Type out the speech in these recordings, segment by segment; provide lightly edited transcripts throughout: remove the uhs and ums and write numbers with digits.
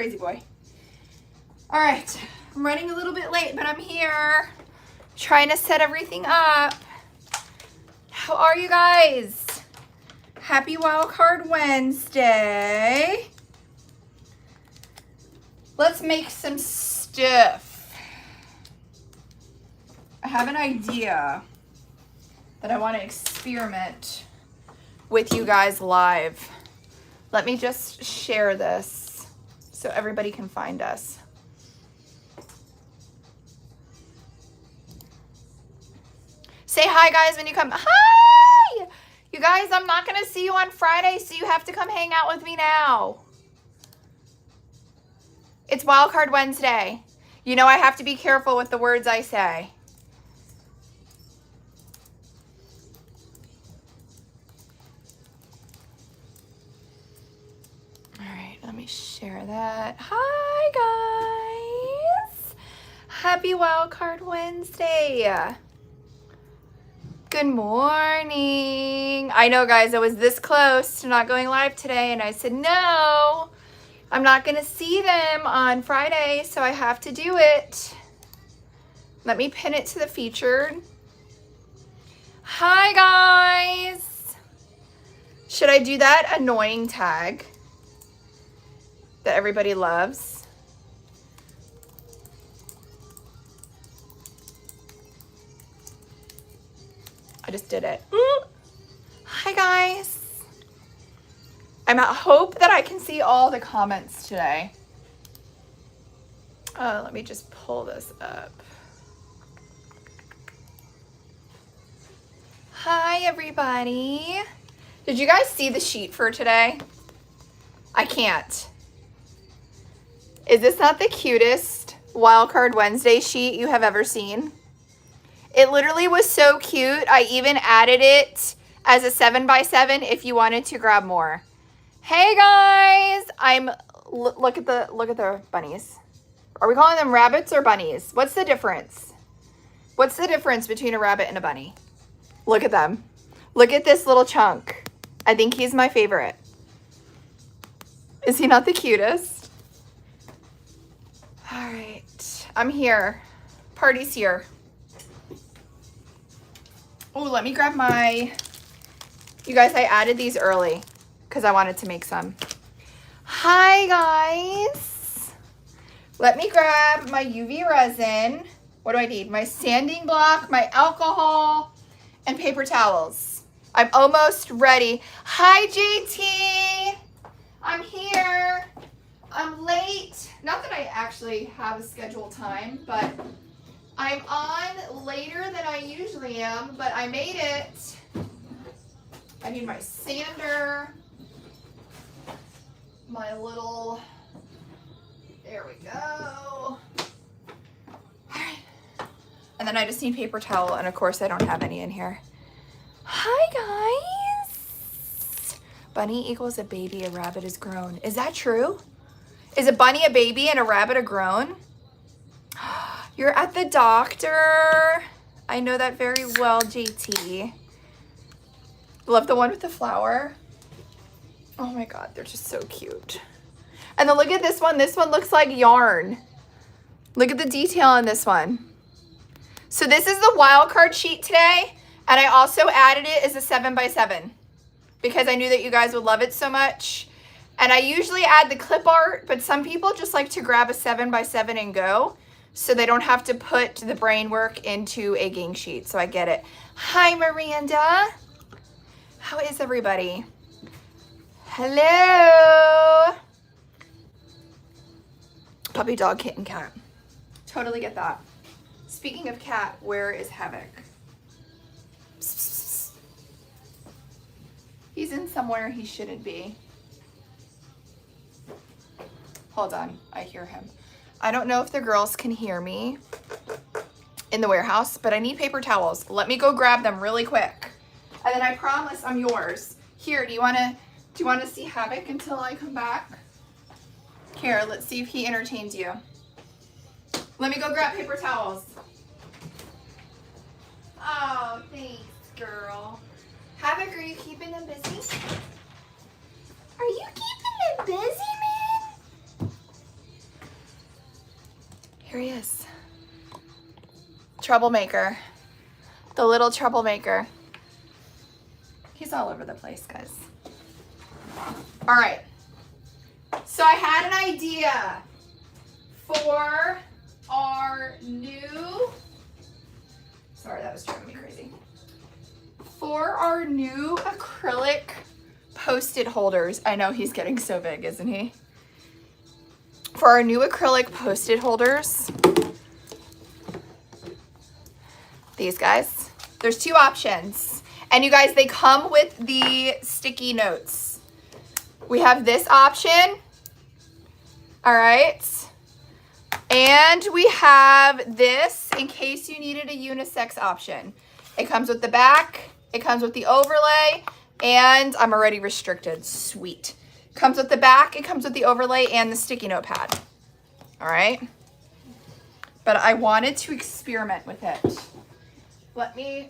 crazy boy. All right, I'm running a little bit late, but I'm here trying to set everything up. How are you guys? Happy Wildcard Wednesday. Let's make some stuff. I have an idea that I want to experiment with you guys live. Let me just share this so everybody can find us. Say hi, guys, when you come. Hi! You guys, I'm not going to see you on Friday, so you have to come hang out with me now. It's Wildcard Wednesday. You know I have to be careful with the words I say. All right, let me share that. Hi, guys. Happy Wildcard Wednesday. Good morning. I know, guys, I was this close to not going live today, and I said, no, I'm not going to see them on Friday, so I have to do it. Let me pin it to the featured. Hi, guys. Should I do that annoying tag that everybody loves? I just did it. Hi, guys. I'm at hope that I can see all the comments today. Let me just pull this up. Hi, everybody. Did you guys see the sheet for today? I can't. Is this not the cutest Wildcard Wednesday sheet you have ever seen? It literally was so cute. I even added it as a 7x7 if you wanted to grab more. Hey guys, look at the bunnies. Are we calling them rabbits or bunnies? What's the difference? What's the difference between a rabbit and a bunny? Look at them. Look at this little chunk. I think he's my favorite. Is he not the cutest? All right, I'm here. Party's here. Oh, let me grab my, you guys, I added these early because I wanted to make some. Hi, guys. Let me grab my UV resin. What do I need? My sanding block, my alcohol, and paper towels. I'm almost ready. Hi, JT. I'm here. I'm late. Not that I actually have a scheduled time, but I'm on later than I usually am, but I made it. I need my sander, my little, there we go. All right. And then I just need paper towel, and of course I don't have any in here. Hi, guys. Bunny equals a baby, a rabbit is grown. Is that true? Is a bunny a baby and a rabbit a grown? You're at the doctor. I know that very well, JT. Love the one with the flower. Oh my God, they're just so cute. And then look at this one. This one looks like yarn. Look at the detail on this one. So this is the wild card sheet today. And I also added it as a 7x7 because I knew that you guys would love it so much. And I usually add the clip art, but some people just like to grab a 7x7 and go, so they don't have to put the brain work into a gang sheet. So I get it. Hi, Miranda. How is everybody? Hello. Puppy, dog, kitten, cat. Totally get that. Speaking of cat, where is Havoc? He's in somewhere he shouldn't be. Hold on, I hear him. I don't know if the girls can hear me in the warehouse, but I need paper towels. Let me go grab them really quick. And then I promise I'm yours. Here, do you wanna see Havoc until I come back? Here, let's see if he entertains you. Let me go grab paper towels. Oh, thanks, girl. Havoc, are you keeping them busy? Are you keeping them busy, man? he is. Troublemaker. The little troublemaker. He's all over the place, guys. All right. So I had an idea for our new, sorry, that was driving me crazy. For our new acrylic Post-it holders. I know he's getting so big, isn't he? For our new acrylic Post-it holders, these guys, there's two options. And you guys, they come with the sticky notes. We have this option. All right. And we have this in case you needed a unisex option. It comes with the back, it comes with the overlay, and I'm already restricted. Sweet. Comes with the back, it comes with the overlay and the sticky note pad. All right. But I wanted to experiment with it. Let me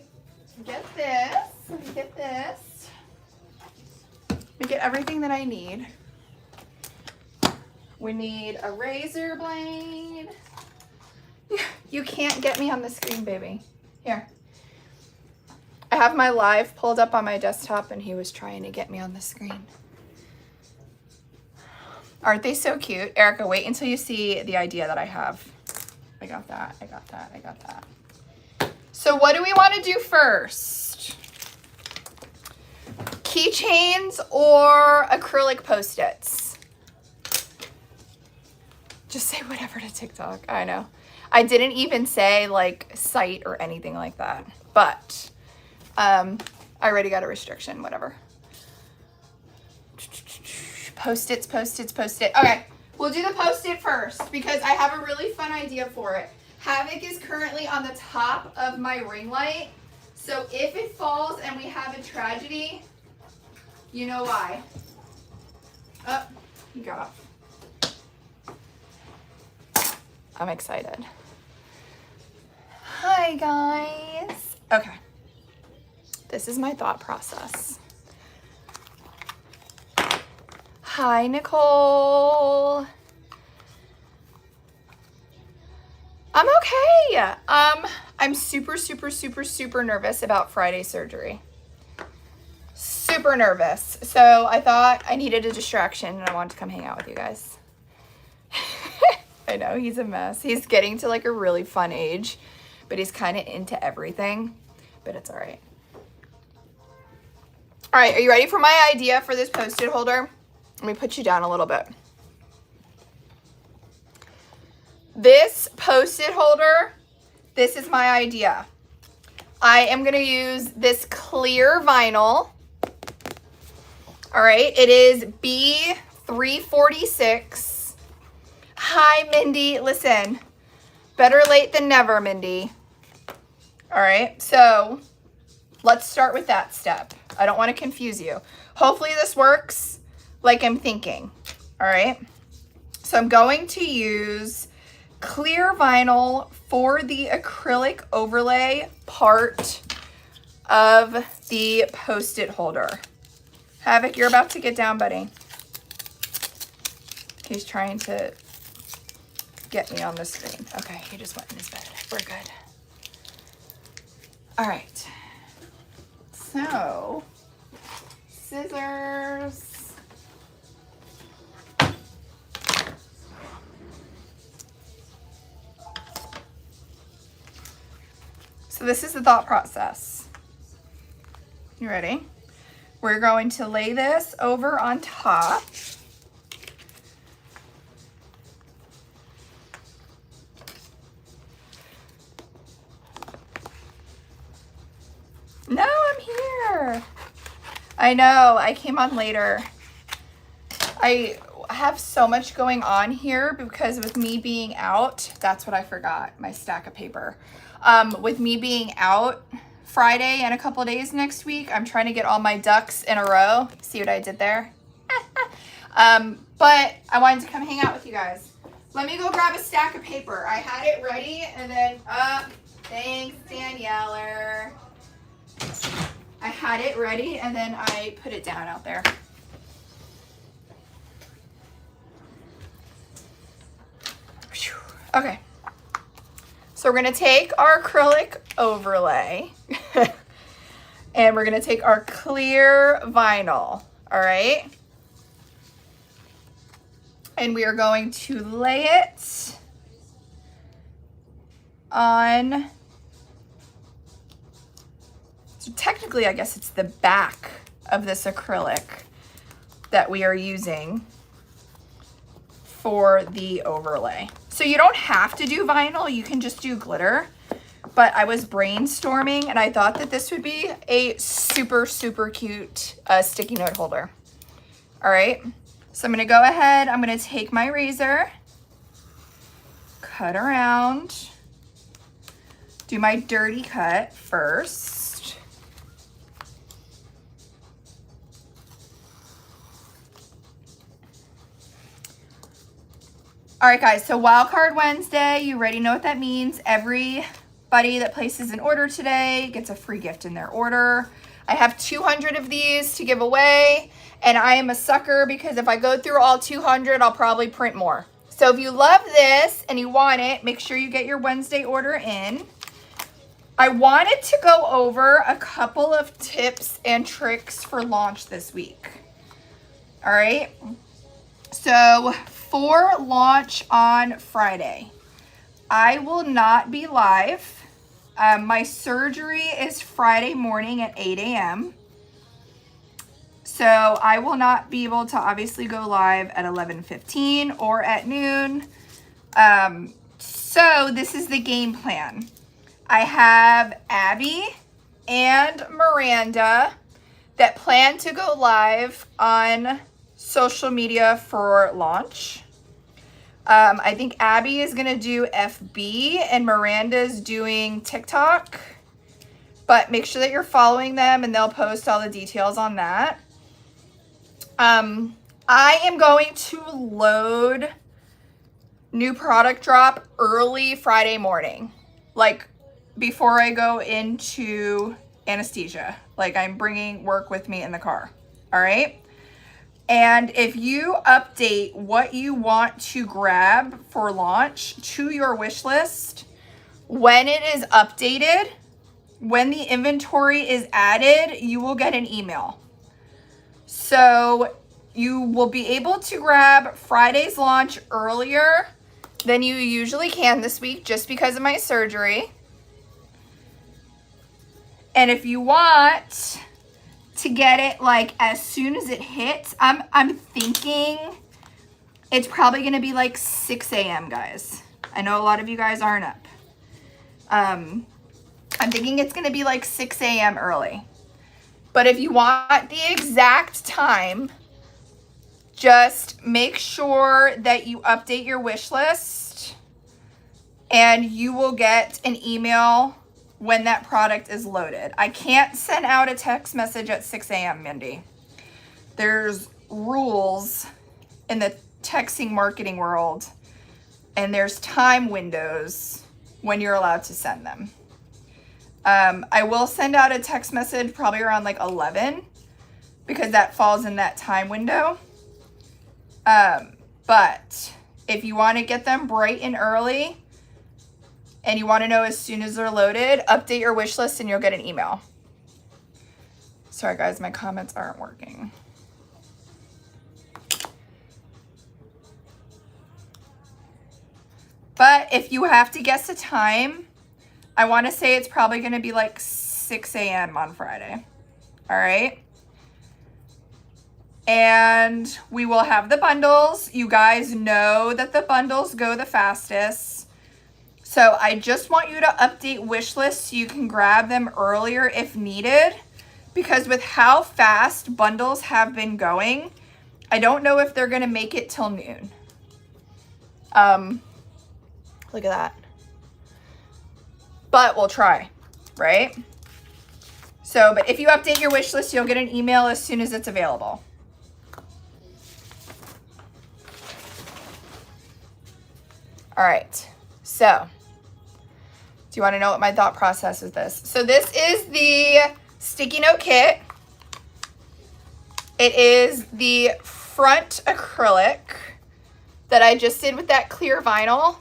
get this. Let me get this. Let me get everything that I need. We need a razor blade. You can't get me on the screen, baby. Here. I have my live pulled up on my desktop and he was trying to get me on the screen. Aren't they so cute? Erica, wait until you see the idea that I have. I got that, I got that, I got that. So what do we want to do first? Keychains or acrylic Post-its? Just say whatever to TikTok. I know. I didn't even say like site or anything like that, but I already got a restriction, whatever. Post-its, Post-its, Post-it. Okay, we'll do the Post-it first because I have a really fun idea for it. Havoc is currently on the top of my ring light. So if it falls and we have a tragedy, you know why. Oh, he got off. I'm excited. Hi, guys. Okay. This is my thought process. Hi, Nicole. I'm okay. I'm super, super, super, super nervous about Friday surgery. Super nervous. So I thought I needed a distraction and I wanted to come hang out with you guys. I know, he's a mess. He's getting to like a really fun age, but he's kind of into everything, but it's all right. All right, are you ready for my idea for this Post-it holder? Let me put you down a little bit. This Post-it holder, this is my idea. I am going to use this clear vinyl. All right, it is B346. Hi, Mindy. Listen, better late than never, Mindy. All right, so let's start with that step. I don't want to confuse you. Hopefully this works like I'm thinking. All right, so I'm going to use clear vinyl for the acrylic overlay part of the Post-it holder. Havoc, you're about to get down, buddy. He's trying to get me on the screen. Okay, he just went in his bed. We're good. All right. So, scissors. So this is the thought process. You ready? We're going to lay this over on top. No, I'm here. I know, I came on later. I have so much going on here because with me being out, that's what I forgot, my stack of paper. With me being out Friday and a couple days next week, I'm trying to get all my ducks in a row. See what I did there? But I wanted to come hang out with you guys. Let me go grab a stack of paper. I had it ready and then, thanks, Danieller. I had it ready and then I put it down out there. Okay, So we're gonna take our acrylic overlay and we're gonna take our clear vinyl, all right? And we are going to lay it on, so technically I guess it's the back of this acrylic that we are using for the overlay. So you don't have to do vinyl, you can just do glitter. But I was brainstorming and I thought that this would be a super, super cute sticky note holder. All right, so I'm gonna go ahead, I'm gonna take my razor, cut around, do my dirty cut first. All right, guys, so Wildcard Wednesday, you already know what that means. Everybody that places an order today gets a free gift in their order. I have 200 of these to give away, and I am a sucker because if I go through all 200, I'll probably print more. So if you love this and you want it, make sure you get your Wednesday order in. I wanted to go over a couple of tips and tricks for launch this week. All right, so for launch on Friday, I will not be live. My surgery is Friday morning at 8 a.m. So I will not be able to obviously go live at 11:15 or at noon. So this is the game plan. I have Abby and Miranda that plan to go live on social media for launch. I think Abby is gonna do FB and Miranda's doing TikTok, but make sure that you're following them and they'll post all the details on that. I am going to load new product drop early Friday morning, like before I go into anesthesia. Like I'm bringing work with me in the car, all right? And if you update what you want to grab for launch to your wish list, when it is updated, when the inventory is added, you will get an email. So you will be able to grab Friday's launch earlier than you usually can this week just because of my surgery. And if you want to get it like as soon as it hits, I'm thinking it's probably gonna be like 6 a.m. guys. I know a lot of you guys aren't up. I'm thinking it's gonna be like 6 a.m. early. But if you want the exact time, just make sure that you update your wish list and you will get an email when that product is loaded. I can't send out a text message at 6 a.m., Mindy. There's rules in the texting marketing world, and there's time windows when you're allowed to send them. I will send out a text message probably around like 11 because that falls in that time window. But if you want to get them bright and early, and you want to know as soon as they're loaded, update your wish list and you'll get an email. Sorry guys, my comments aren't working. But if you have to guess a time, I want to say it's probably going to be like 6 a.m. on Friday. All right. And we will have the bundles. You guys know that the bundles go the fastest. So I just want you to update wish lists so you can grab them earlier if needed, because with how fast bundles have been going, I don't know if they're gonna make it till noon. Look at that. But we'll try, right? So, but if you update your wish list, you'll get an email as soon as it's available. All right, so do you want to know what my thought process is this? So this is the sticky note kit. It is the front acrylic that I just did with that clear vinyl.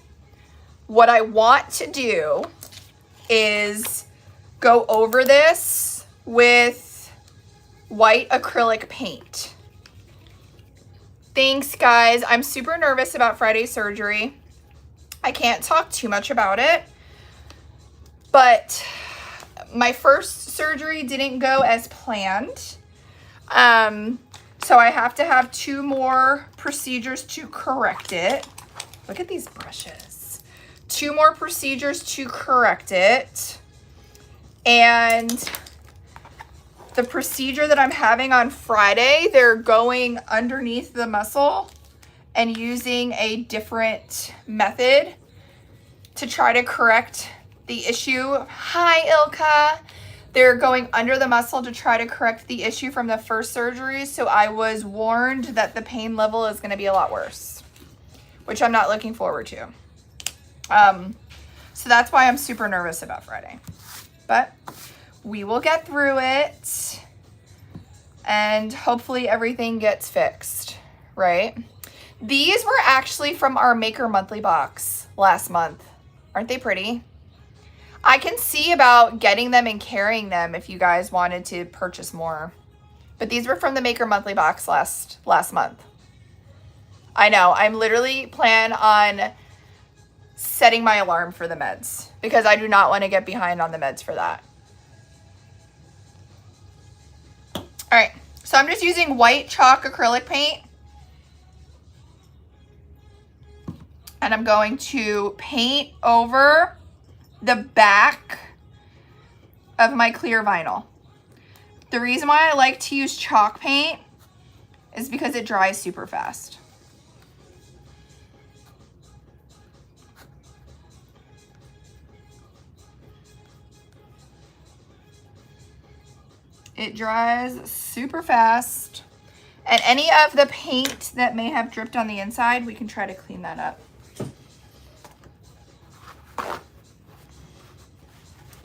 what I want to do is go over this with white acrylic paint. Thanks, guys. I'm super nervous about Friday's surgery. I can't talk too much about it, but my first surgery didn't go as planned. So I have to have 2 more procedures to correct it. Look at these brushes. 2 more procedures to correct it. And the procedure that I'm having on Friday, they're going underneath the muscle and using a different method to try to correct the issue. Hi, Ilka. They're going under the muscle to try to correct the issue from the first surgery. So I was warned that the pain level is going to be a lot worse, which I'm not looking forward to. So that's why I'm super nervous about Friday. But we will get through it and hopefully everything gets fixed, right? These were actually from our Maker Monthly box last month. Aren't they pretty? I can see about getting them and carrying them if you guys wanted to purchase more. But these were from the Maker Monthly box last month. I know, I'm literally plan on setting my alarm for the meds because I do not want to get behind on the meds for that. All right, so I'm just using white chalk acrylic paint. And I'm going to paint over the back of my clear vinyl. The reason why I like to use chalk paint is because it dries super fast. It dries super fast. And any of the paint that may have dripped on the inside, we can try to clean that up.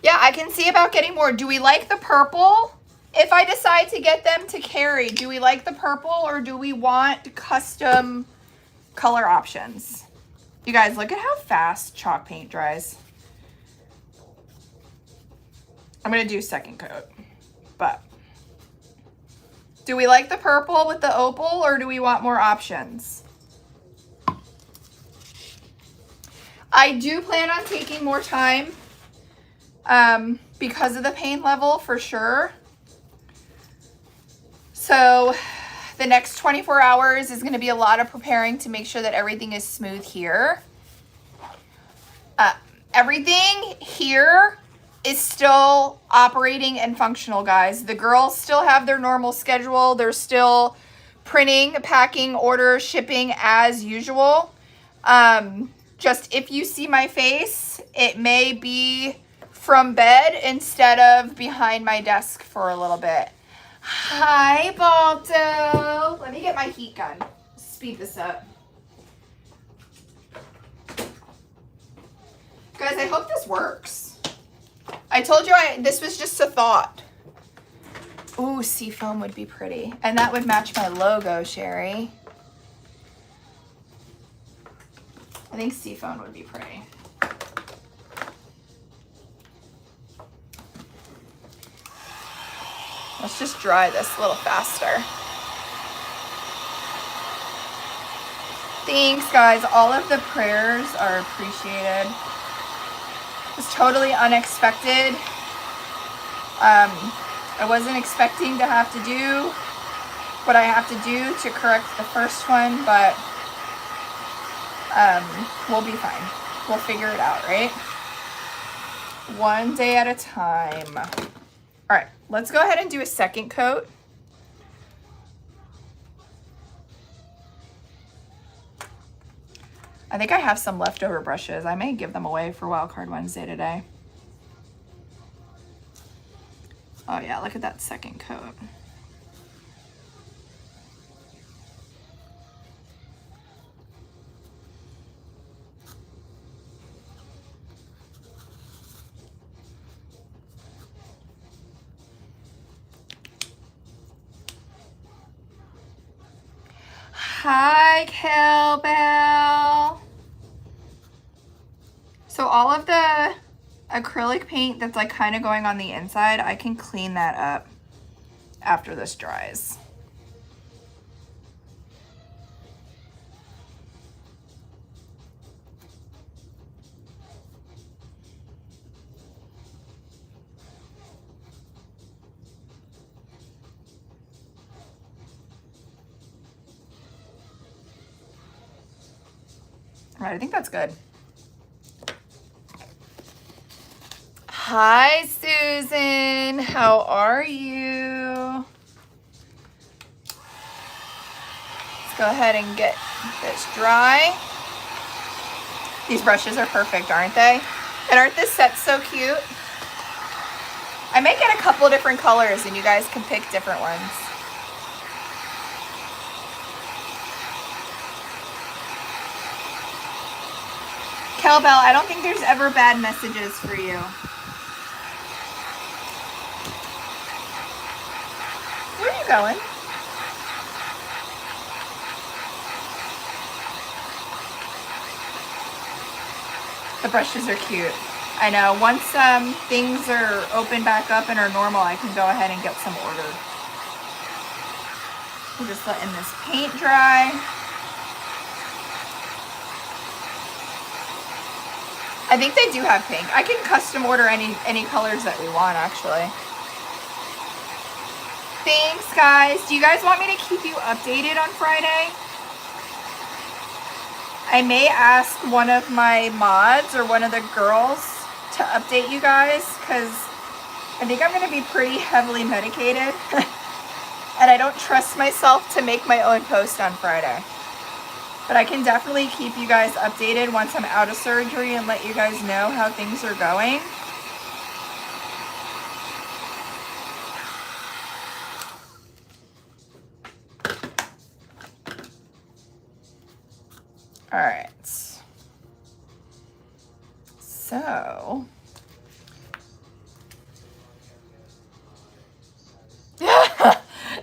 Yeah, I can see about getting more. Do we like the purple? If I decide to get them to carry, do we like the purple or do we want custom color options? You guys, look at how fast chalk paint dries. I'm going to do second coat, but do we like the purple with the opal or do we want more options? I do plan on taking more time because of the pain level for sure. So the next 24 hours is going to be a lot of preparing to make sure that everything is smooth here. Everything here is still operating and functional, guys. The girls still have their normal schedule. They're still printing, packing, order, shipping as usual. Just if you see my face, it may be from bed instead of behind my desk for a little bit. Hi, Balto. Let me get my heat gun. Speed this up. Guys, I hope this works. I told you this was just a thought. Ooh, seafoam would be pretty. And that would match my logo, Sherry. I think seafoam would be pretty. Let's just dry this a little faster. Thanks, guys. All of the prayers are appreciated. It was totally unexpected. I wasn't expecting to have to do what I have to do to correct the first one, but we'll be fine. We'll figure it out, right? One day at a time. All right, let's go ahead and do a second coat. I think I have some leftover brushes. I may give them away for Wildcard Wednesday today. Oh yeah, look at that second coat. Hi, Cowbell. So all of the acrylic paint that's like kind of going on the inside, I can clean that up after this dries. All right, I think that's good. Hi, Susan. How are you? Let's go ahead and get this dry. These brushes are perfect, aren't they? And aren't this sets so cute? I may get a couple different colors and you guys can pick different ones. Kelbell, I don't think there's ever bad messages for you. Where are you going? The brushes are cute. I know. Once things are open back up and are normal, I can go ahead and get some ordered. We're just letting this paint dry. I think they do have pink. I can custom order any colors that we want, actually. Thanks, guys. Do you guys want me to keep you updated on Friday? I may ask one of my mods or one of the girls to update you guys, because I think I'm going to be pretty heavily medicated. And I don't trust myself to make my own post on Friday. But I can definitely keep you guys updated once I'm out of surgery and let you guys know how things are going. All right. So.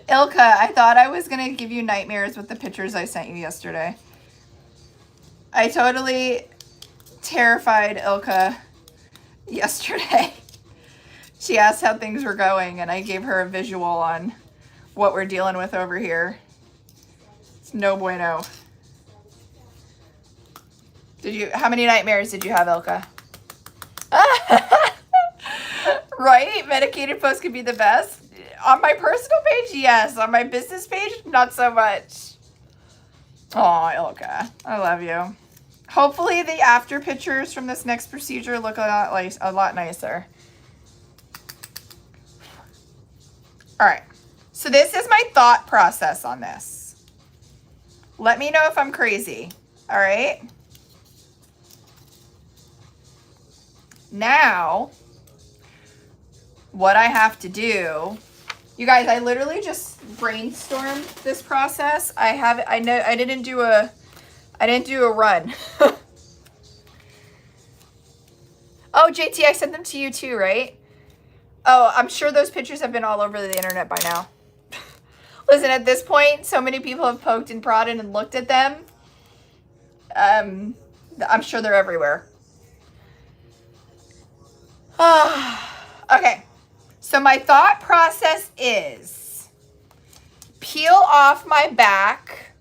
Ilka, I thought I was going to give you nightmares with the pictures I sent you yesterday. I totally terrified Ilka yesterday. She asked how things were going, and I gave her a visual on what we're dealing with over here. It's no bueno. How many nightmares did you have, Ilka? Right? Medicated posts could be the best. On my personal page, yes. On my business page, not so much. Oh, Ilka, I love you. Hopefully the after pictures from this next procedure look a lot nicer. All right, so this is my thought process on this. Let me know if I'm crazy, all right? Now, what I have to do, you guys, I literally just brainstormed this process. I didn't do a run. Oh, JT, I sent them to you too, right? Oh, I'm sure those pictures have been all over the internet by now. Listen, at this point, so many people have poked and prodded and looked at them. I'm sure they're everywhere. Okay, so my thought process is peel off my back,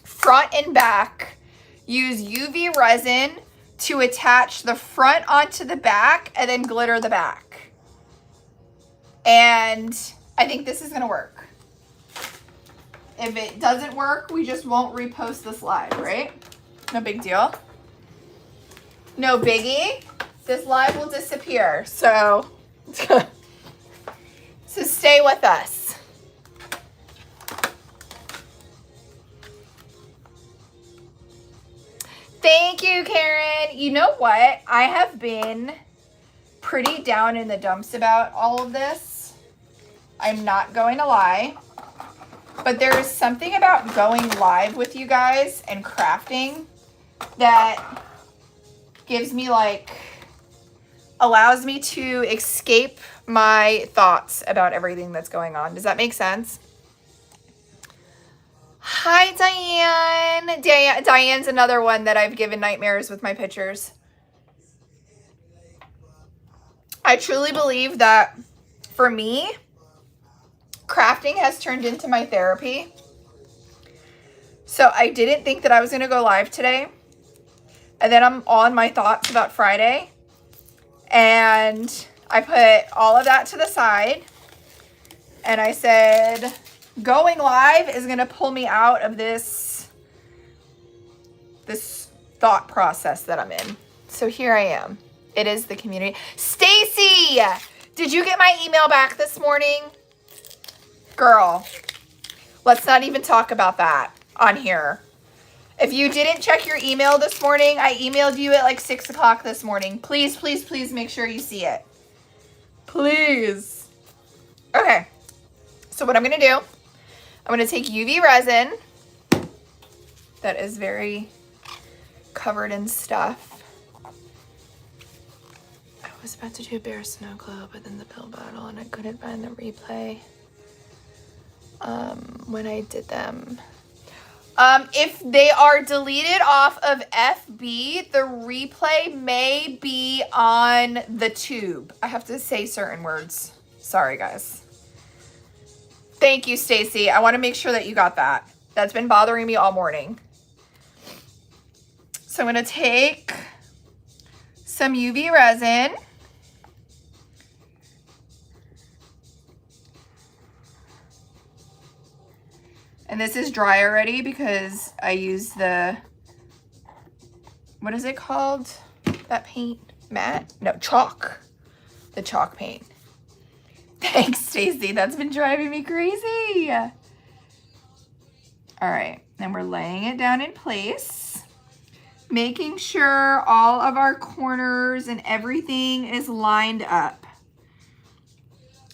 front and back, use UV resin to attach the front onto the back, and then glitter the back. And I think this is gonna work. If it doesn't work, we just won't repost this live, right? No big deal. No biggie. This live will disappear, so stay with us. Thank you, Karen. You know what? I have been pretty down in the dumps about all of this. I'm not going to lie. But there is something about going live with you guys and crafting that gives me allows me to escape my thoughts about everything that's going on. Does that make sense? Hi, Diane. Diane's another one that I've given nightmares with my pictures. I truly believe that for me, crafting has turned into my therapy. So I didn't think that I was going to go live today. And then I'm on my thoughts about Friday. And I put all of that to the side. And I said, going live is going to pull me out of this thought process that I'm in. So here I am. It is the community. Stacy, did you get my email back this morning? Girl, let's not even talk about that on here. If you didn't check your email this morning, I emailed you at like 6 o'clock this morning. Please, please, please make sure you see it. Please. Okay. So what I'm going to do, I'm going to take UV resin that is very covered in stuff. I was about to do a bear snow globe, but then the pill bottle, and I couldn't find the replay when I did them. If they are deleted off of FB, the replay may be on the tube. I have to say certain words. Sorry, guys. Thank you, Stacy. I want to make sure that you got that. That's been bothering me all morning. So I'm going to take some UV resin. And this is dry already because I use the, what is it called? That paint? Matte? No, chalk. The chalk paint. Thanks, Stacy. That's been driving me crazy. All right. And we're laying it down in place, making sure all of our corners and everything is lined up.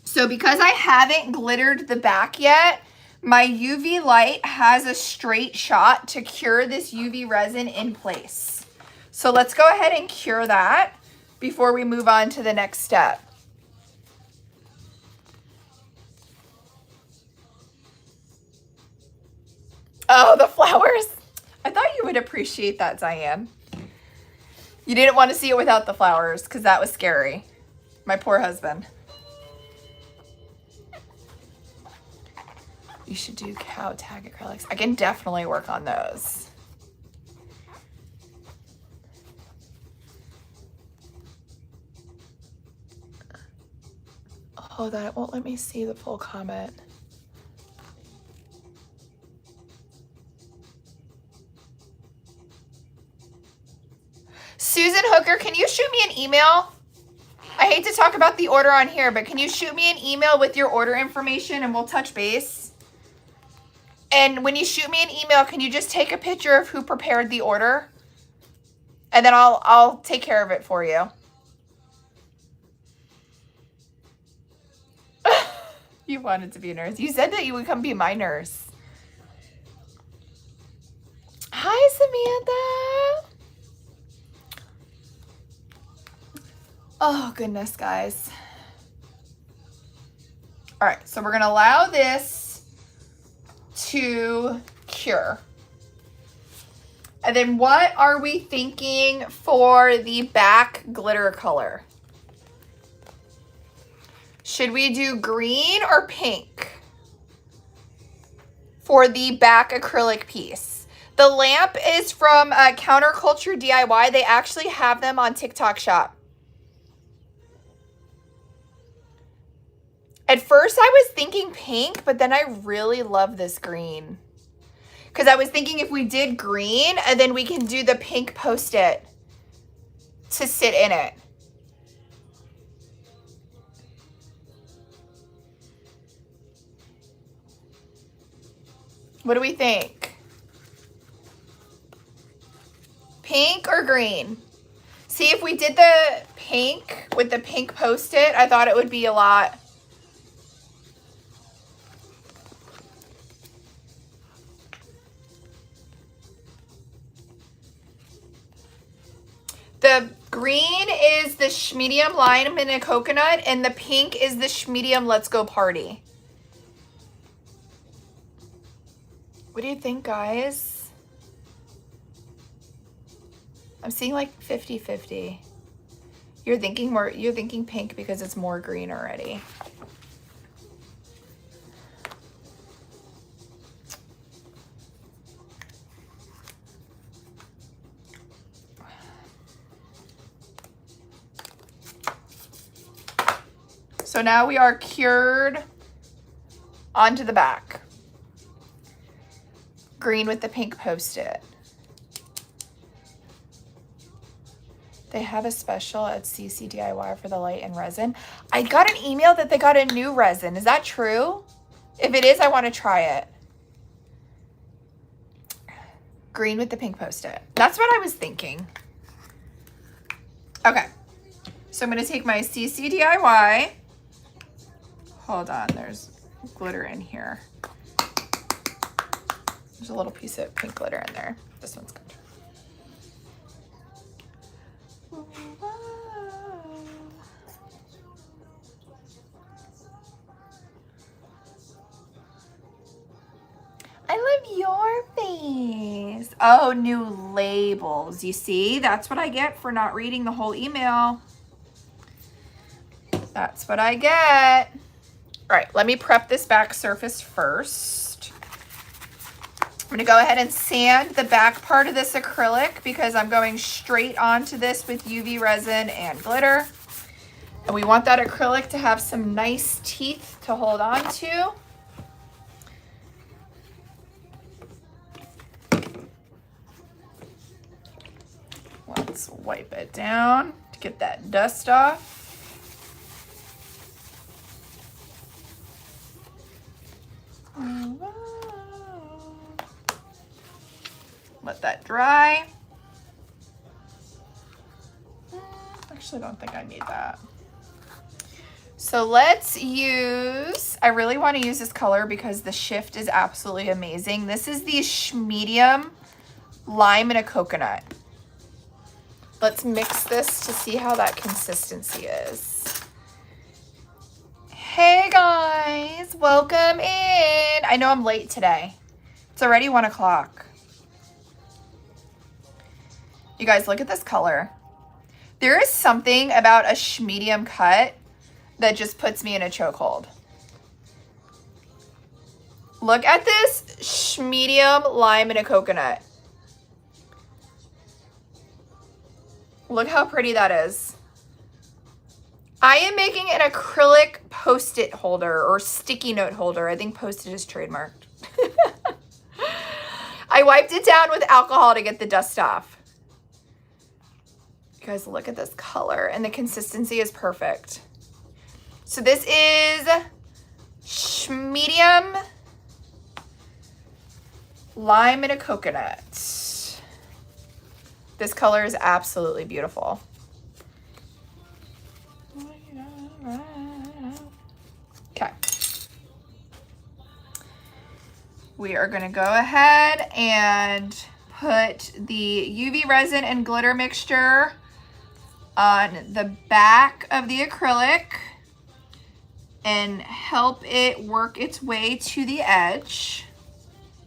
So because I haven't glittered the back yet, my UV light has a straight shot to cure this UV resin in place. So let's go ahead and cure that before we move on to the next step. Oh, the flowers. I thought you would appreciate that, Diane. You didn't want to see it without the flowers because that was scary. My poor husband. You should do cow tag acrylics. I can definitely work on those. Oh, that won't let me see the full comment. Susan Hooker, can you shoot me an email? I hate to talk about the order on here, but can you shoot me an email with your order information and we'll touch base? And when you shoot me an email, can you just take a picture of who prepared the order? And then I'll take care of it for you. You wanted to be a nurse. You said that you would come be my nurse. Hi, Samantha. Oh, goodness, guys. All right, so we're going to allow this to cure. And then what are we thinking for the back glitter color? Should we do green or pink for the back acrylic piece? The lamp is from Counterculture DIY. They actually have them on TikTok Shop. At first I was thinking pink, but then I really love this green. Because I was thinking if we did green, and then we can do the pink Post-it to sit in it. What do we think? Pink or green? See, if we did the pink with the pink Post-it, I thought it would be a lot. The green is the medium lime and a coconut, and the pink is the medium let's go party. What do you think, guys? I'm seeing like 50-50. You're thinking pink because it's more green already. So now we are cured onto the back. Green with the pink Post-it. They have a special at CC DIY for the light and resin. I got an email that they got a new resin. Is that true? If it is, I want to try it. Green with the pink Post-it. That's what I was thinking. Okay. So I'm going to take my CC DIY. Hold on, there's glitter in here. There's a little piece of pink glitter in there. This one's good. I love your face. Oh, new labels. You see, that's what I get for not reading the whole email. That's what I get. All right, let me prep this back surface first. I'm gonna go ahead and sand the back part of this acrylic because I'm going straight onto this with UV resin and glitter. And we want that acrylic to have some nice teeth to hold on to. Let's wipe it down to get that dust off. Let that dry. Actually, I don't think I need that. So let's use, I really want to use this color because the shift is absolutely amazing. This is the medium lime and a coconut. Let's mix this to see how that consistency is. Hey guys, welcome in. I know I'm late today. It's already 1 o'clock. You guys, look at this color. There is something about a medium cut that just puts me in a chokehold. Look at this medium lime and a coconut. Look how pretty that is. I am making an acrylic Post-it holder or sticky note holder. I think Post-it is trademarked. I wiped it down with alcohol to get the dust off. You guys, look at this color and the consistency is perfect. So this is medium lime and a coconut. This color is absolutely beautiful. Okay. We are going to go ahead and put the UV resin and glitter mixture on the back of the acrylic and help it work its way to the edge.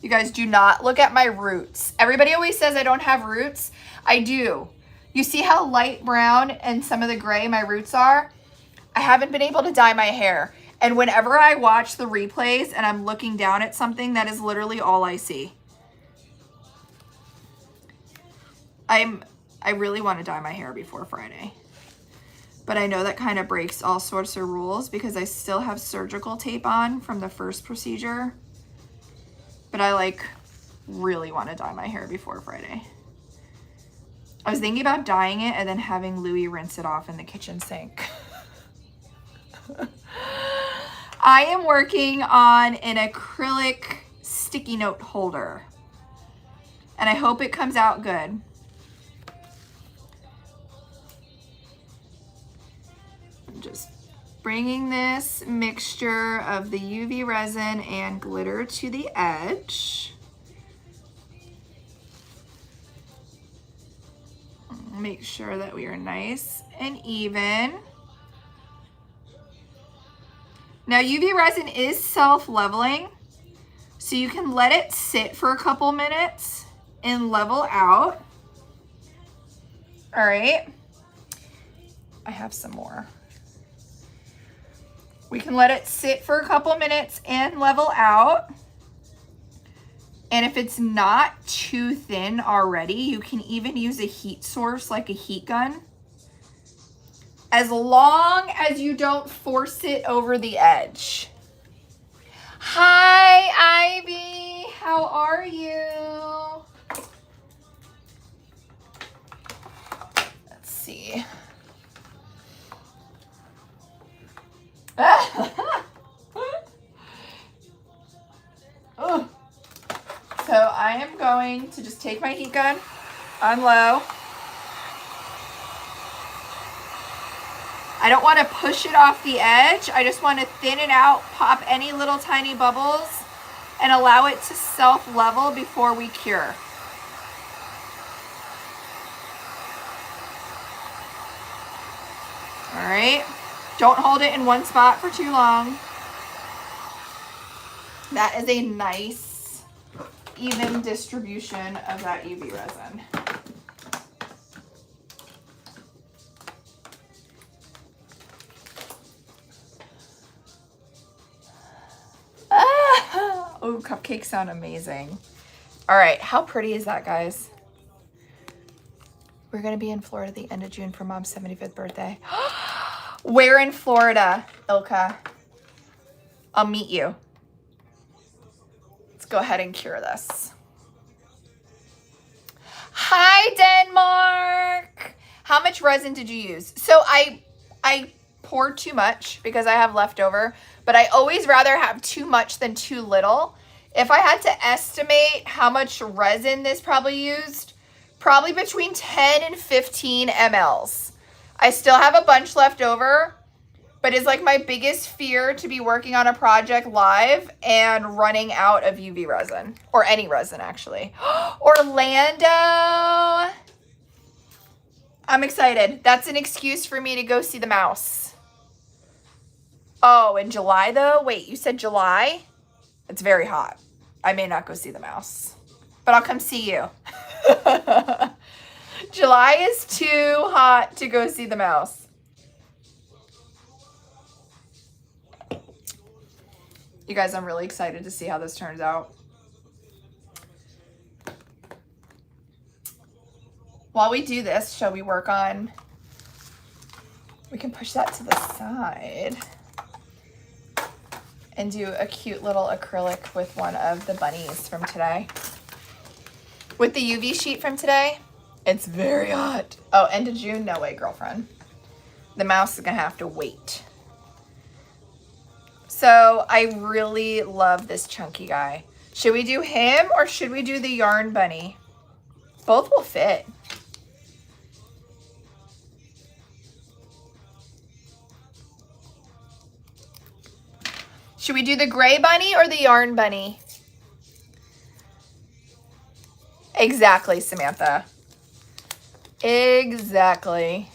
You guys, do not look at my roots. Everybody always says I don't have roots. I do. You see how light brown and some of the gray my roots are? I haven't been able to dye my hair. And whenever I watch the replays and I'm looking down at something, that is literally all I see. I really want to dye my hair before Friday. But I know that kind of breaks all sorts of rules because I still have surgical tape on from the first procedure. But I really want to dye my hair before Friday. I was thinking about dyeing it and then having Louie rinse it off in the kitchen sink. I am working on an acrylic sticky note holder. And I hope it comes out good. I'm just bringing this mixture of the UV resin and glitter to the edge. Make sure that we are nice and even. Now UV resin is self-leveling, so you can let it sit for a couple minutes and level out. All right. I have some more. We can let it sit for a couple minutes and level out. And if it's not too thin already, you can even use a heat source like a heat gun. As long as you don't force it over the edge. Hi, Ivy. How are you? Let's see. Oh. So I am going to just take my heat gun on low. I don't want to push it off the edge. I just want to thin it out, pop any little tiny bubbles, and allow it to self-level before we cure. All right. Don't hold it in one spot for too long. That is a nice, even distribution of that UV resin. Oh, cupcakes sound amazing. All right, how pretty is that, guys? We're gonna be in Florida the end of June for Mom's 75th birthday. Where in Florida, Ilka? I'll meet you. Let's go ahead and cure this. Hi, Denmark. How much resin did you use? So I poured too much because I have leftover, but I always rather have too much than too little. If I had to estimate how much resin this probably used, probably between 10 and 15 mLs. I still have a bunch left over, but it's like my biggest fear to be working on a project live and running out of UV resin, or any resin actually. Orlando. I'm excited. That's an excuse for me to go see the mouse. Oh, in July though? Wait, you said July? It's very hot. I may not go see the mouse, but I'll come see you. July is too hot to go see the mouse. You guys, I'm really excited to see how this turns out. While we do this, shall we work on, we can push that to the side and do a cute little acrylic with one of the bunnies from today. With the UV sheet from today, it's very hot. Oh, end of June? No way, girlfriend. The mouse is gonna have to wait. So I really love this chunky guy. Should we do him or should we do the yarn bunny? Both will fit. Should we do the gray bunny or the yarn bunny? Exactly, Samantha. Exactly.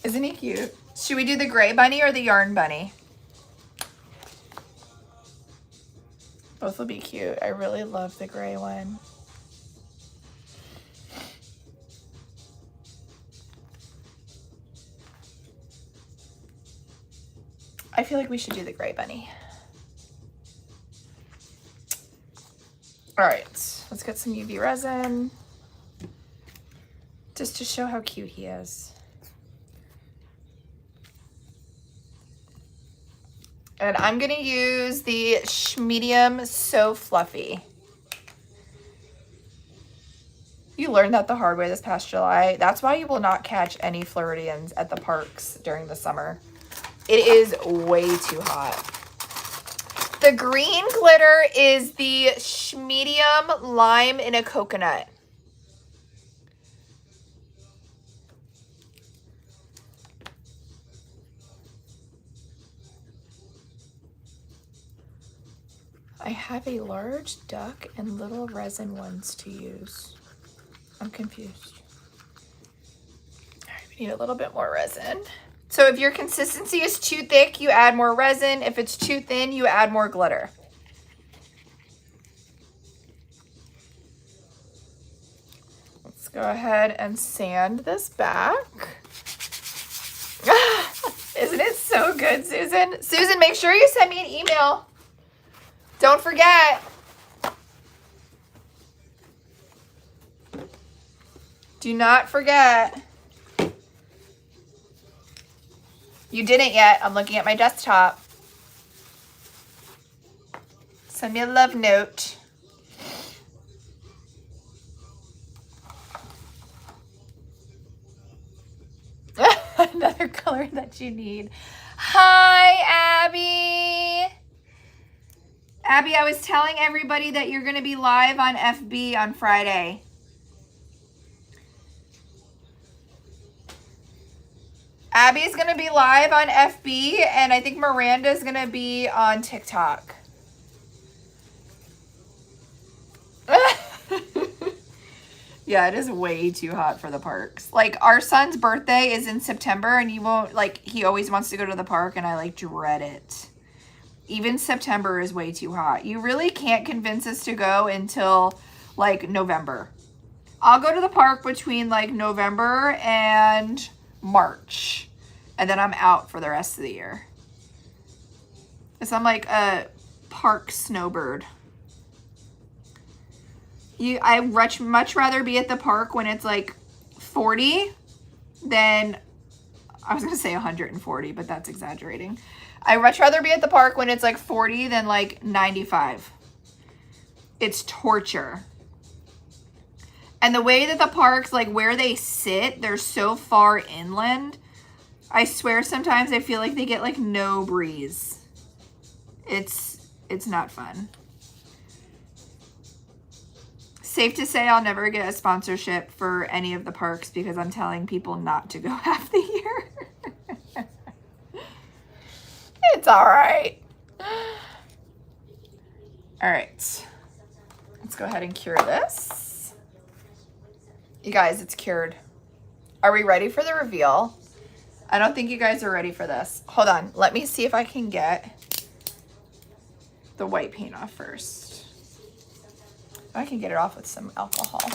Isn't he cute? Should we do the gray bunny or the yarn bunny? Both will be cute. I really love the gray one. I feel like we should do the gray bunny. All right, let's get some UV resin just to show how cute he is. And I'm gonna use the Medium So Fluffy. You learned that the hard way this past July. That's why you will not catch any Floridians at the parks during the summer. It is way too hot. The green glitter is the Medium Lime in a Coconut. I have a large duck and little resin ones to use. I'm confused. All right, we need a little bit more resin. So if your consistency is too thick, you add more resin. If it's too thin, you add more glitter. Let's go ahead and sand this back. Isn't it so good, Susan? Susan, make sure you send me an email. Don't forget. Do not forget. You didn't yet. I'm looking at my desktop. Send me a love note. Another color that you need. Hi, Abby. Abby, I was telling everybody that you're going to be live on FB on Friday. Abby's going to be live on FB, and I think Miranda's going to be on TikTok. Yeah, it is way too hot for the parks. Like, our son's birthday is in September, and he always wants to go to the park, and I, like, dread it. Even September is way too hot. You really can't convince us to go until, like, November. I'll go to the park between, like, November and March. And then I'm out for the rest of the year. Because I'm, like, a park snowbird. I much rather be at the park when it's like 40 than, I was going to say 140, but that's exaggerating. I much rather be at the park when it's like 40 than like 95. It's torture. And the way that the parks, like where they sit, they're so far inland. I swear sometimes I feel like they get like no breeze. It's not fun. Safe to say I'll never get a sponsorship for any of the parks because I'm telling people not to go half the year. It's all right. All right. Let's go ahead and cure this. You guys, it's cured. Are we ready for the reveal? I don't think you guys are ready for this. Hold on. Let me see if I can get the white paint off first. I can get it off with some alcohol.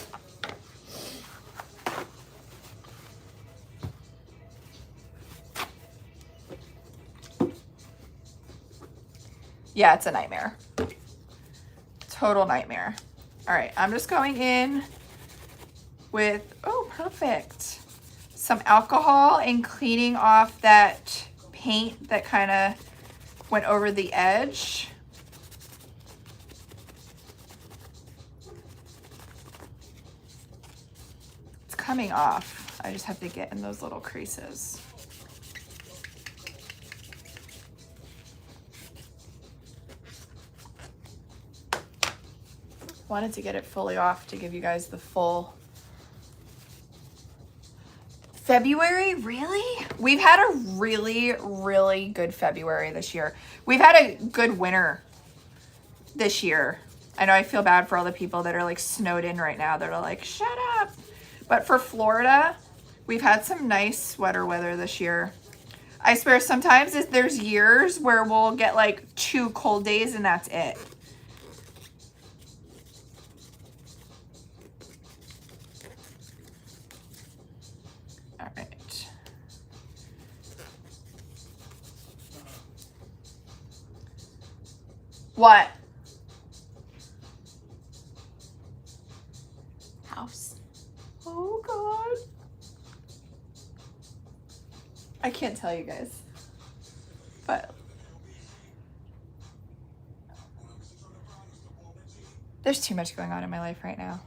Yeah, it's a nightmare. Total nightmare. All right, I'm just going in with, oh, perfect. Some alcohol and cleaning off that paint that kind of went over the edge. Coming off. I just have to get in those little creases. Wanted to get it fully off to give you guys the full. February, really? We've had a really, really good February this year. We've had a good winter this year. I know I feel bad for all the people that are like snowed in right now. They're like, shut up. But for Florida, we've had some nice sweater weather this year. I swear sometimes there's years where we'll get like 2 cold days and that's it. All right. What? House. Oh, God. I can't tell you guys, but there's too much going on in my life right now.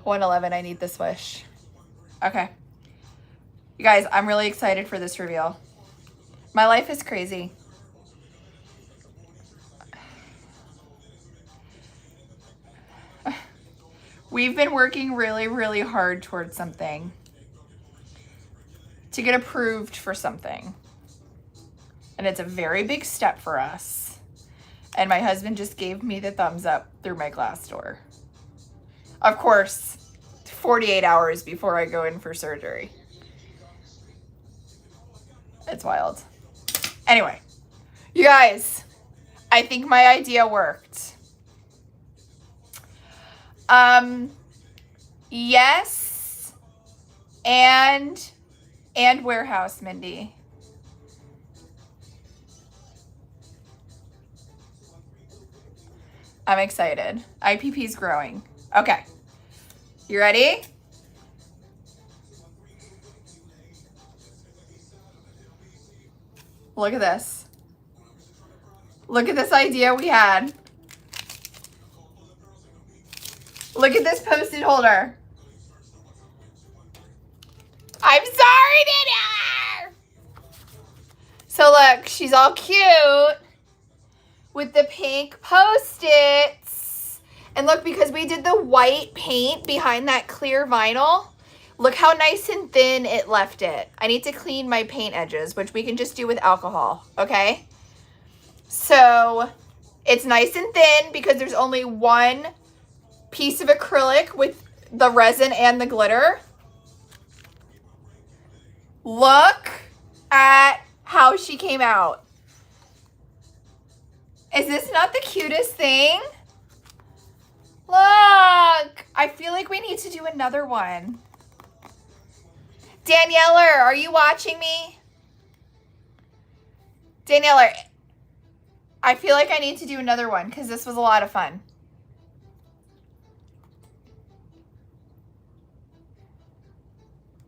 111, I need this wish. Okay. You guys, I'm really excited for this reveal. My life is crazy. We've been working really, really hard towards something to get approved for something. And it's a very big step for us. And my husband just gave me the thumbs up through my Glassdoor. Of course, 48 hours before I go in for surgery. It's wild. Anyway, you guys, I think my idea worked. Yes. And warehouse, Mindy. I'm excited. IPP's growing. Okay. You ready? Look at this. Look at this idea we had. Look at this Post-it holder. I'm sorry, Danielle. So look, she's all cute with the pink Post-its. And look, because we did the white paint behind that clear vinyl, look how nice and thin it left it. I need to clean my paint edges, which we can just do with alcohol, okay? So it's nice and thin because there's only one piece of acrylic with the resin and the glitter. Look at how she came out. Is this not the cutest thing? Look, I feel like we need to do another one. Danielle, are you watching me? Danielle, I feel like I need to do another one because this was a lot of fun.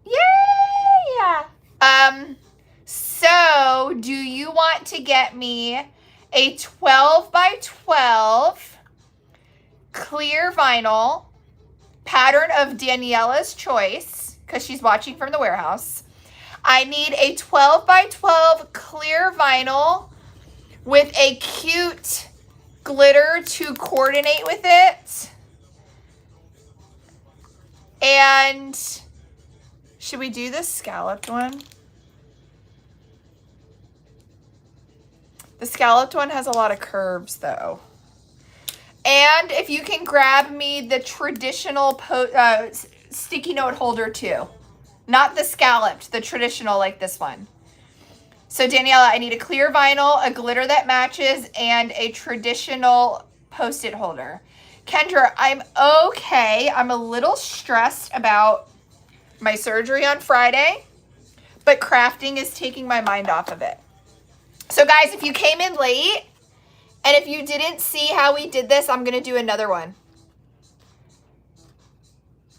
Yeah. So do you want to get me a 12 by 12 clear vinyl pattern of Daniela's choice, because she's watching from the warehouse? I need a 12 by 12 clear vinyl with a cute glitter to coordinate with it. And should we do the scalloped one? The scalloped one has a lot of curves though. And if you can grab me the traditional sticky note holder too. Not the scalloped, the traditional like this one. So Daniela, I need a clear vinyl, a glitter that matches, and a traditional Post-it holder. Kendra, I'm okay. I'm a little stressed about my surgery on Friday, but crafting is taking my mind off of it. So guys, if you came in late, and if you didn't see how we did this, I'm going to do another one.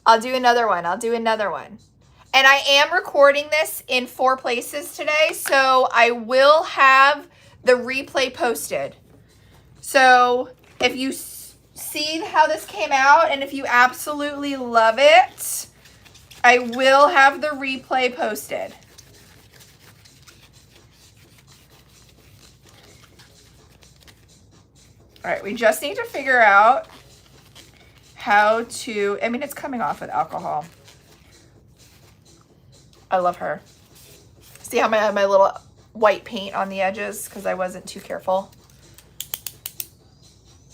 I'll do another one. And I am recording this in 4 places today, so I will have the replay posted. So if you see how this came out, and if you absolutely love it, I will have the replay posted. All right, we just need to figure out how to, I mean, it's coming off with alcohol. I love her. See how I have my little white paint on the edges because I wasn't too careful.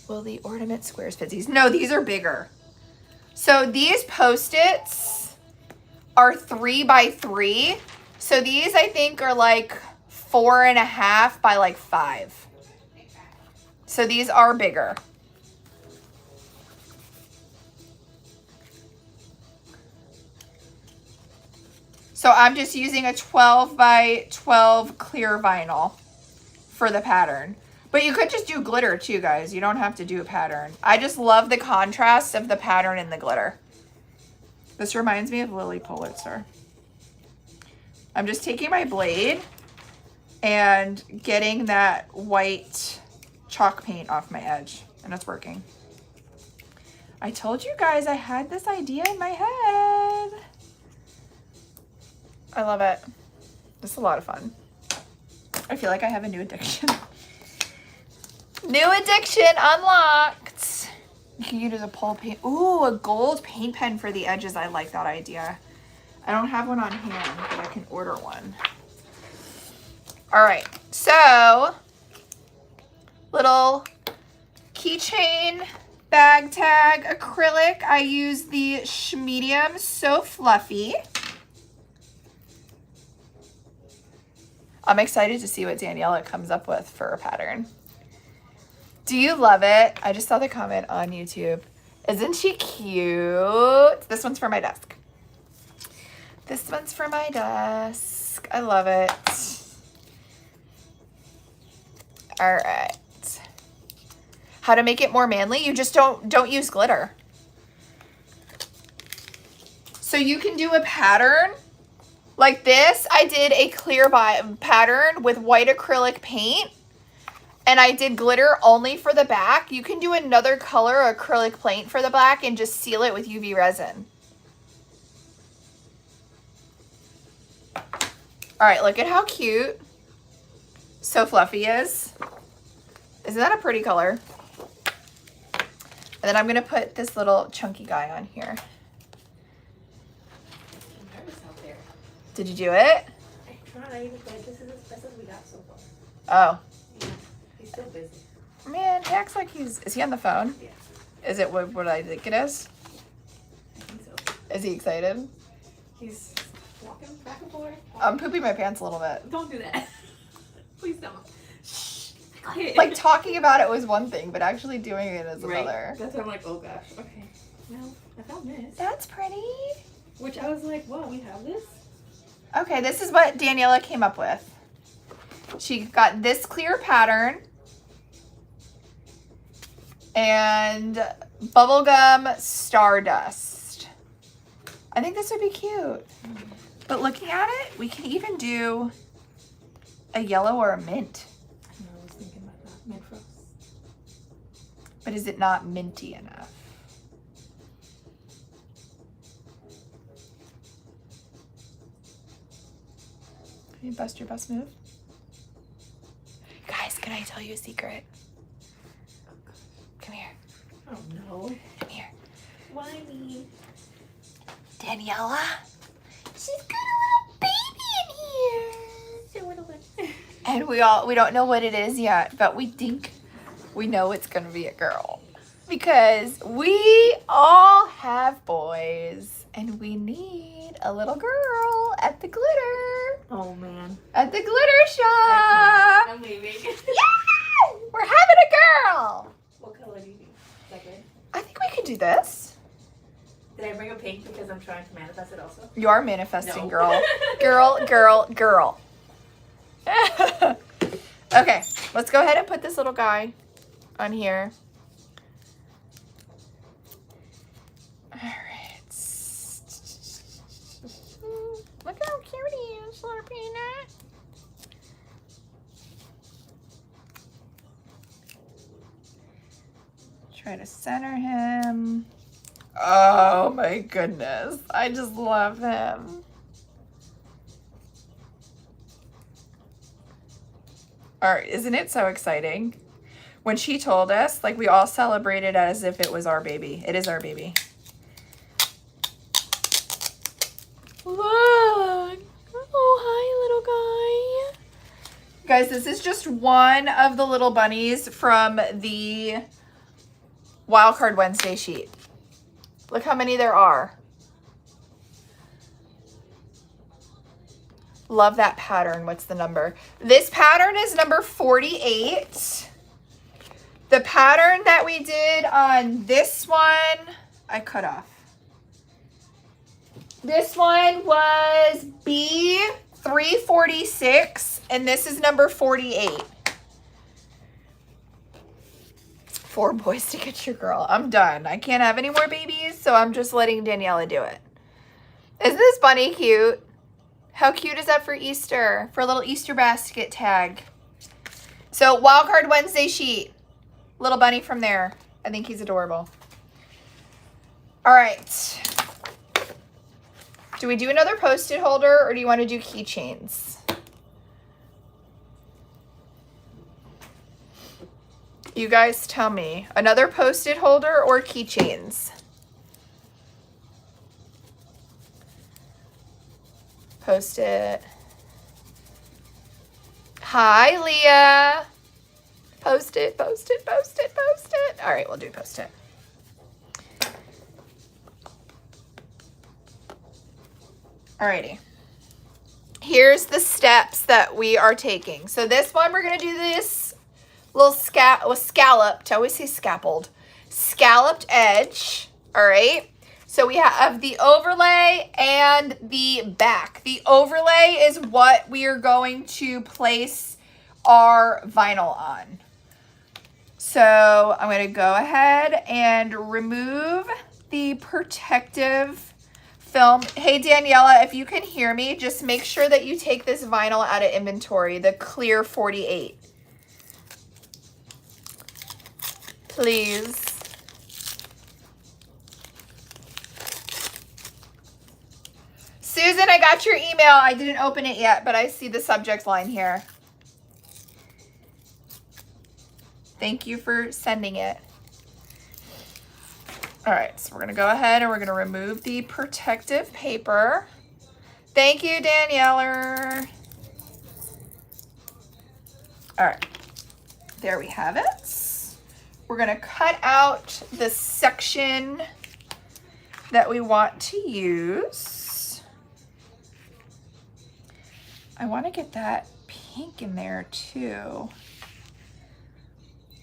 Will the ornament squares fit these? No, these are bigger. So these Post-its are 3 by 3. So these I think are like 4.5 by like 5. So these are bigger. So I'm just using a 12 by 12 clear vinyl for the pattern. But you could just do glitter too, guys. You don't have to do a pattern. I just love the contrast of the pattern and the glitter. This reminds me of Lily Pulitzer. I'm just taking my blade and getting that white chalk paint off my edge, and it's working. I told you guys I had this idea in my head. I love it. This is a lot of fun. I feel like I have a new addiction. New addiction unlocked. You can use a pole paint. Ooh, a gold paint pen for the edges. I like that idea. I don't have one on hand, but I can order one. All right, so little keychain bag tag acrylic. I use the medium, so fluffy. I'm excited to see what Daniela comes up with for a pattern. Do you love it? I just saw the comment on YouTube. Isn't she cute? This one's for my desk. This one's for my desk. I love it. All right. How to make it more manly? You just don't use glitter. So you can do a pattern like this. I did a clear pattern with white acrylic paint, and I did glitter only for the back. You can do another color acrylic paint for the back and just seal it with UV resin. All right, look at how cute So Fluffy is. Isn't that a pretty color? And then I'm gonna put this little chunky guy on here. I'm nervous out there. Did you do it? I tried, but this is as best as we got so far. Oh. Yeah, he's still busy. Man, he acts like is he on the phone? Yeah. Is it what I think it is? I think so. Is he excited? He's walking back and forth. I'm pooping my pants a little bit. Don't do that. Please don't. Shh. Quiet. Like talking about it was one thing, but actually doing it is right? another. That's why I'm like, oh gosh. Okay. Well, I found this. That's pretty. Which I was like, wow, we have this? Okay, this is what Daniela came up with. She got this clear pattern and bubblegum stardust. I think this would be cute. But looking at it, we can even do a yellow or a mint. I know, I was thinking about that. Mint frost. But is it not minty enough? Can you bust your best move? Guys, can I tell you a secret? Come here. Oh no. Come here. Why me? Daniela, she's got a little baby in here. So what do And we don't know what it is yet, but we think we know it's gonna be a girl. Because we all have boys and we need a little girl at the glitter. Oh man. At the glitter shop. I'm leaving. Yeah! We're having a girl. What color do you think? Is that good? I think we could do this. Did I bring a pink because I'm trying to manifest it also? You are manifesting, No. girl. Girl. Okay, let's go ahead and put this little guy on here. All right. Look how cute he is, little peanut. Try to center him. Oh my goodness. I just love him. All right, isn't it so exciting? When she told us, like we all celebrated as if it was our baby. It is our baby. Look. Oh, hi, little guy. Guys, this is just one of the little bunnies from the Wildcard Wednesday sheet. Look how many there are. Love that pattern. What's the number? This pattern is number 48. The pattern that we did on this one, I cut off. This one was B346, and this is number 48. 4 boys to get your girl. I'm done. I can't have any more babies, so I'm just letting Daniela do it. Isn't this bunny cute? How cute is that for Easter? For a little Easter basket tag. So Wildcard Wednesday sheet. Little bunny from there. I think he's adorable. All right. Do we do another Post-it holder or do you want to do keychains? You guys tell me. Another Post-it holder or keychains? Post-it. Hi, Leah. Post-it, Post-it, Post-it, Post-it. All right, we'll do Post-it. Alrighty. Here's the steps that we are taking. So this one, we're going to do this little scalloped. I always say scalpeled. scalloped edge. All right. So we have the overlay and the back. The overlay is what we are going to place our vinyl on. So I'm going to go ahead and remove the protective film. Hey, Daniela, if you can hear me, just make sure that you take this vinyl out of inventory, the clear 48. Please. Susan, I got your email. I didn't open it yet, but I see the subject line here. Thank you for sending it. All right, so we're gonna go ahead and we're gonna remove the protective paper. Thank you, Danielle. All right, there we have it. We're gonna cut out the section that we want to use. I wanna get that pink in there too.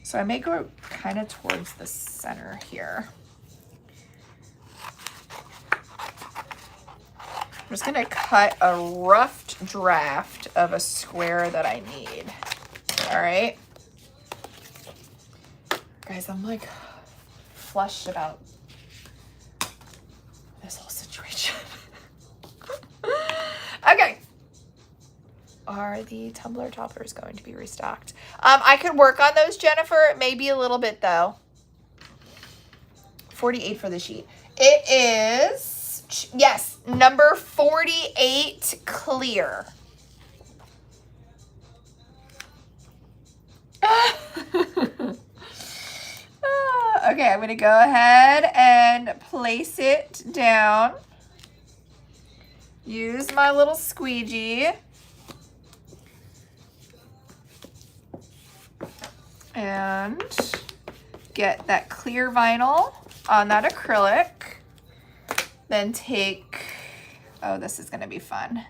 So I may go kind of towards the center here. I'm just gonna cut a rough draft of a square that I need. All right. Guys, I'm like flushed about this whole situation. Okay. Are the tumbler toppers going to be restocked? I could work on those, Jennifer. Maybe a little bit though. 48 for the sheet. It is, yes, number 48 clear. Okay, I'm gonna go ahead and place it down. Use my little squeegee. And get that clear vinyl on that acrylic. Then take, oh, this is gonna be fun.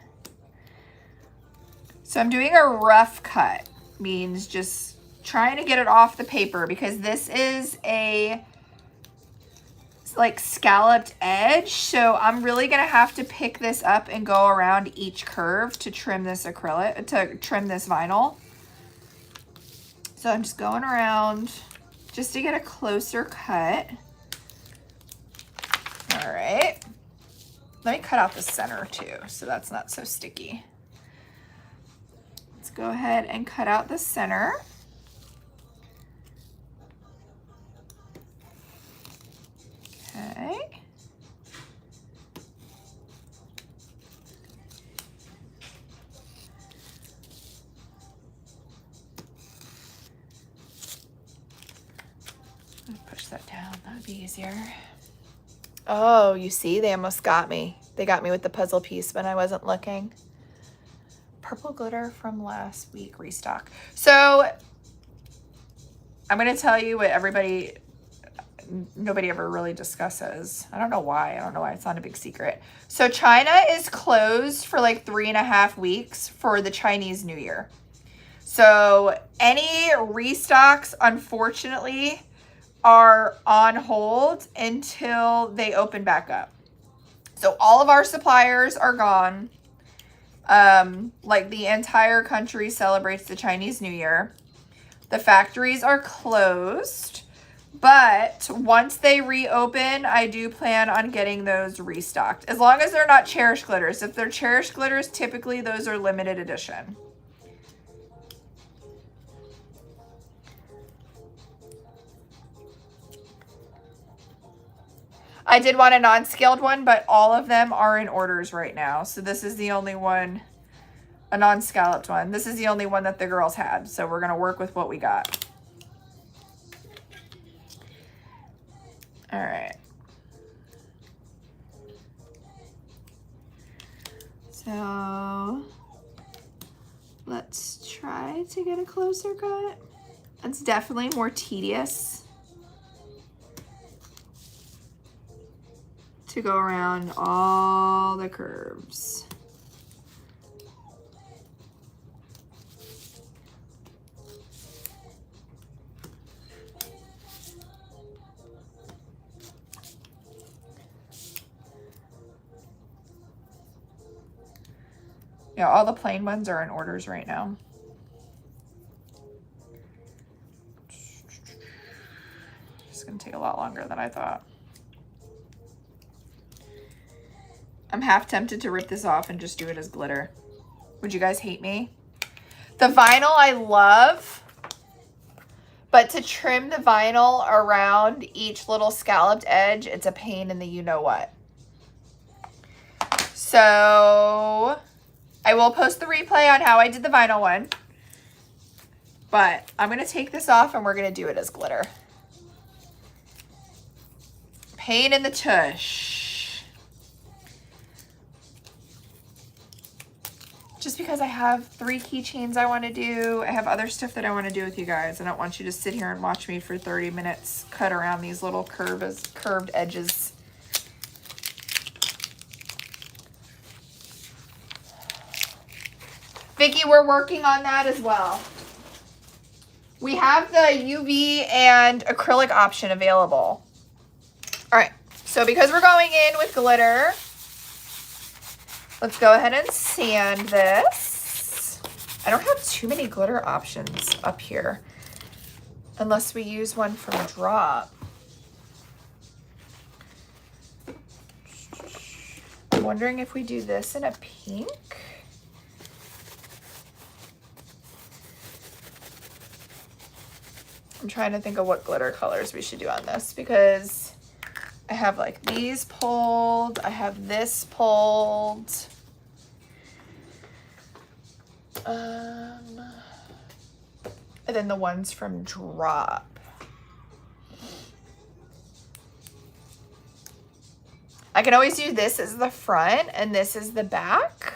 So I'm doing a rough cut, means just trying to get it off the paper because this is a like scalloped edge. So I'm really gonna have to pick this up and go around each curve to trim this acrylic, to trim this vinyl. So I'm just going around just to get a closer cut. All right. Let me cut out the center too, so that's not so sticky. Let's go ahead and cut out the center. Okay. Push that down, that'd be easier. Oh, you see, they almost got me. They got me with the puzzle piece when I wasn't looking. Purple glitter from last week, restock. So I'm gonna tell you what nobody ever really discusses. I don't know why. It's not a big secret. So China is closed for like 3.5 weeks for the Chinese New Year. So any restocks, unfortunately, are on hold until they open back up. So all of our suppliers are gone. Like the entire country celebrates the Chinese New Year. The factories are closed, but once they reopen, I do plan on getting those restocked. As long as they're not cherished glitters. If they're cherished glitters, typically those are limited edition. I did want a non-scaled one, but all of them are in orders right now. So this is the only one, a non-scalloped one. This is the only one that the girls had. So we're going to work with what we got. All right. So let's try to get a closer cut. It's definitely more tedious to go around all the curves. Yeah, all the plain ones are in orders right now. It's gonna take a lot longer than I thought. I'm half tempted to rip this off and just do it as glitter. Would you guys hate me? The vinyl I love, but to trim the vinyl around each little scalloped edge, it's a pain in the you-know-what. So I will post the replay on how I did the vinyl one, but I'm going to take this off and we're going to do it as glitter. Pain in the tush. Just because I have 3 keychains I want to do. I have other stuff that I want to do with you guys. I don't want you to sit here and watch me for 30 minutes cut around these little curved edges. Vicky, we're working on that as well. We have the UV and acrylic option available. All right, so because we're going in with glitter, let's go ahead and sand this. I don't have too many glitter options up here, unless we use one from Drop. I'm wondering if we do this in a pink. I'm trying to think of what glitter colors we should do on this, because I have like these pulled, I have this pulled. And then the ones from Drop. I can always do this as the front and this is the back.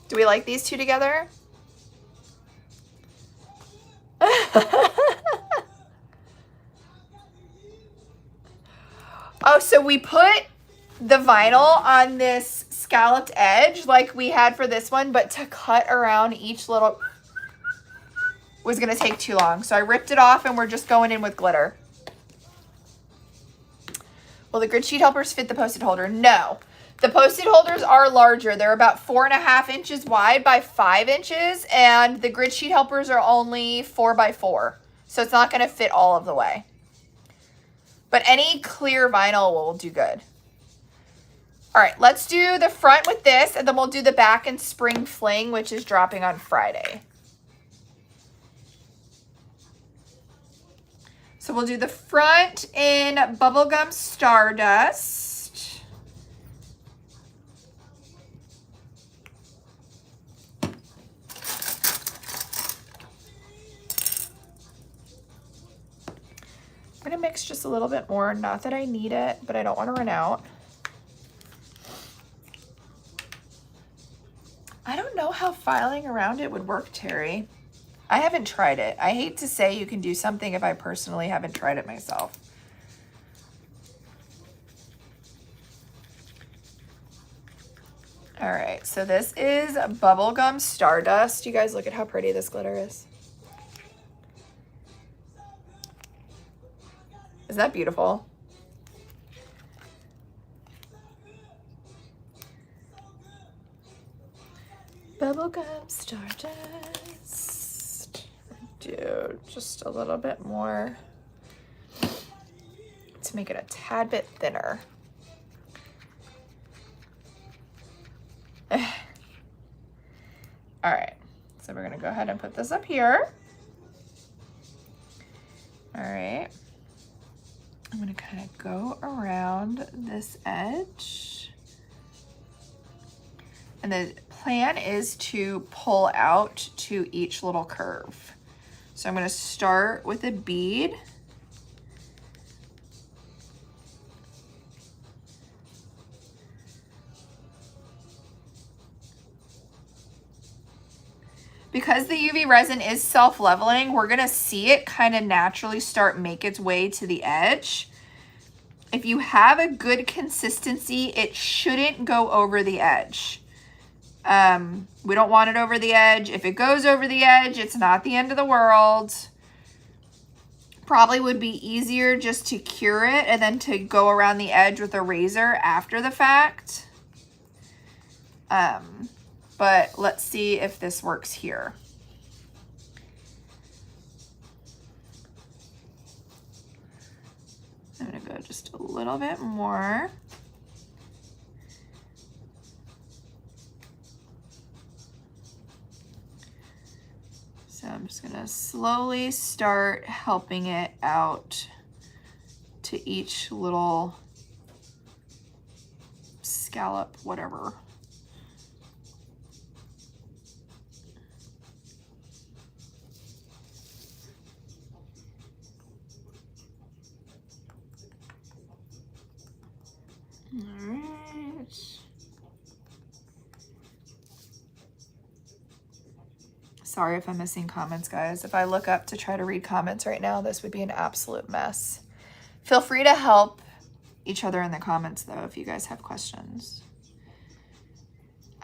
Do we like these two together? Oh, so we put the vinyl on this scalloped edge like we had for this one, but to cut around each little was going to take too long. So I ripped it off and we're just going in with glitter. Will the grid sheet helpers fit the Post-it holder? No. The Post-it holders are larger. They're about 4.5 inches wide by 5 inches, and the grid sheet helpers are only 4 by 4. So it's not going to fit all of the way. But any clear vinyl will do good. All right, let's do the front with this, and then we'll do the back in Spring Fling, which is dropping on Friday. So we'll do the front in Bubblegum Stardust. I'm going to mix just a little bit more. Not that I need it, but I don't want to run out. I don't know how filing around it would work, Terry. I haven't tried it. I hate to say you can do something if I personally haven't tried it myself. All right, so this is Bubblegum Stardust. You guys look at how pretty this glitter is. Isn't that beautiful? Bubblegum Stardust. Do just a little bit more to make it a tad bit thinner. All right, so we're gonna go ahead and put this up here. All right. I'm going to kind of go around this edge. And the plan is to pull out to each little curve. So I'm going to start with a bead. Because the UV resin is self-leveling, we're gonna see it kind of naturally start make its way to the edge. If you have a good consistency, it shouldn't go over the edge. We don't want it over the edge. If it goes over the edge, it's not the end of the world. Probably would be easier just to cure it and then to go around the edge with a razor after the fact. But let's see if this works here. I'm gonna go just a little bit more. So I'm just gonna slowly start helping it out to each little scallop, whatever. All right. Sorry if I'm missing comments, guys. If I look up to try to read comments right now, this would be an absolute mess. Feel free to help each other in the comments, though, if you guys have questions.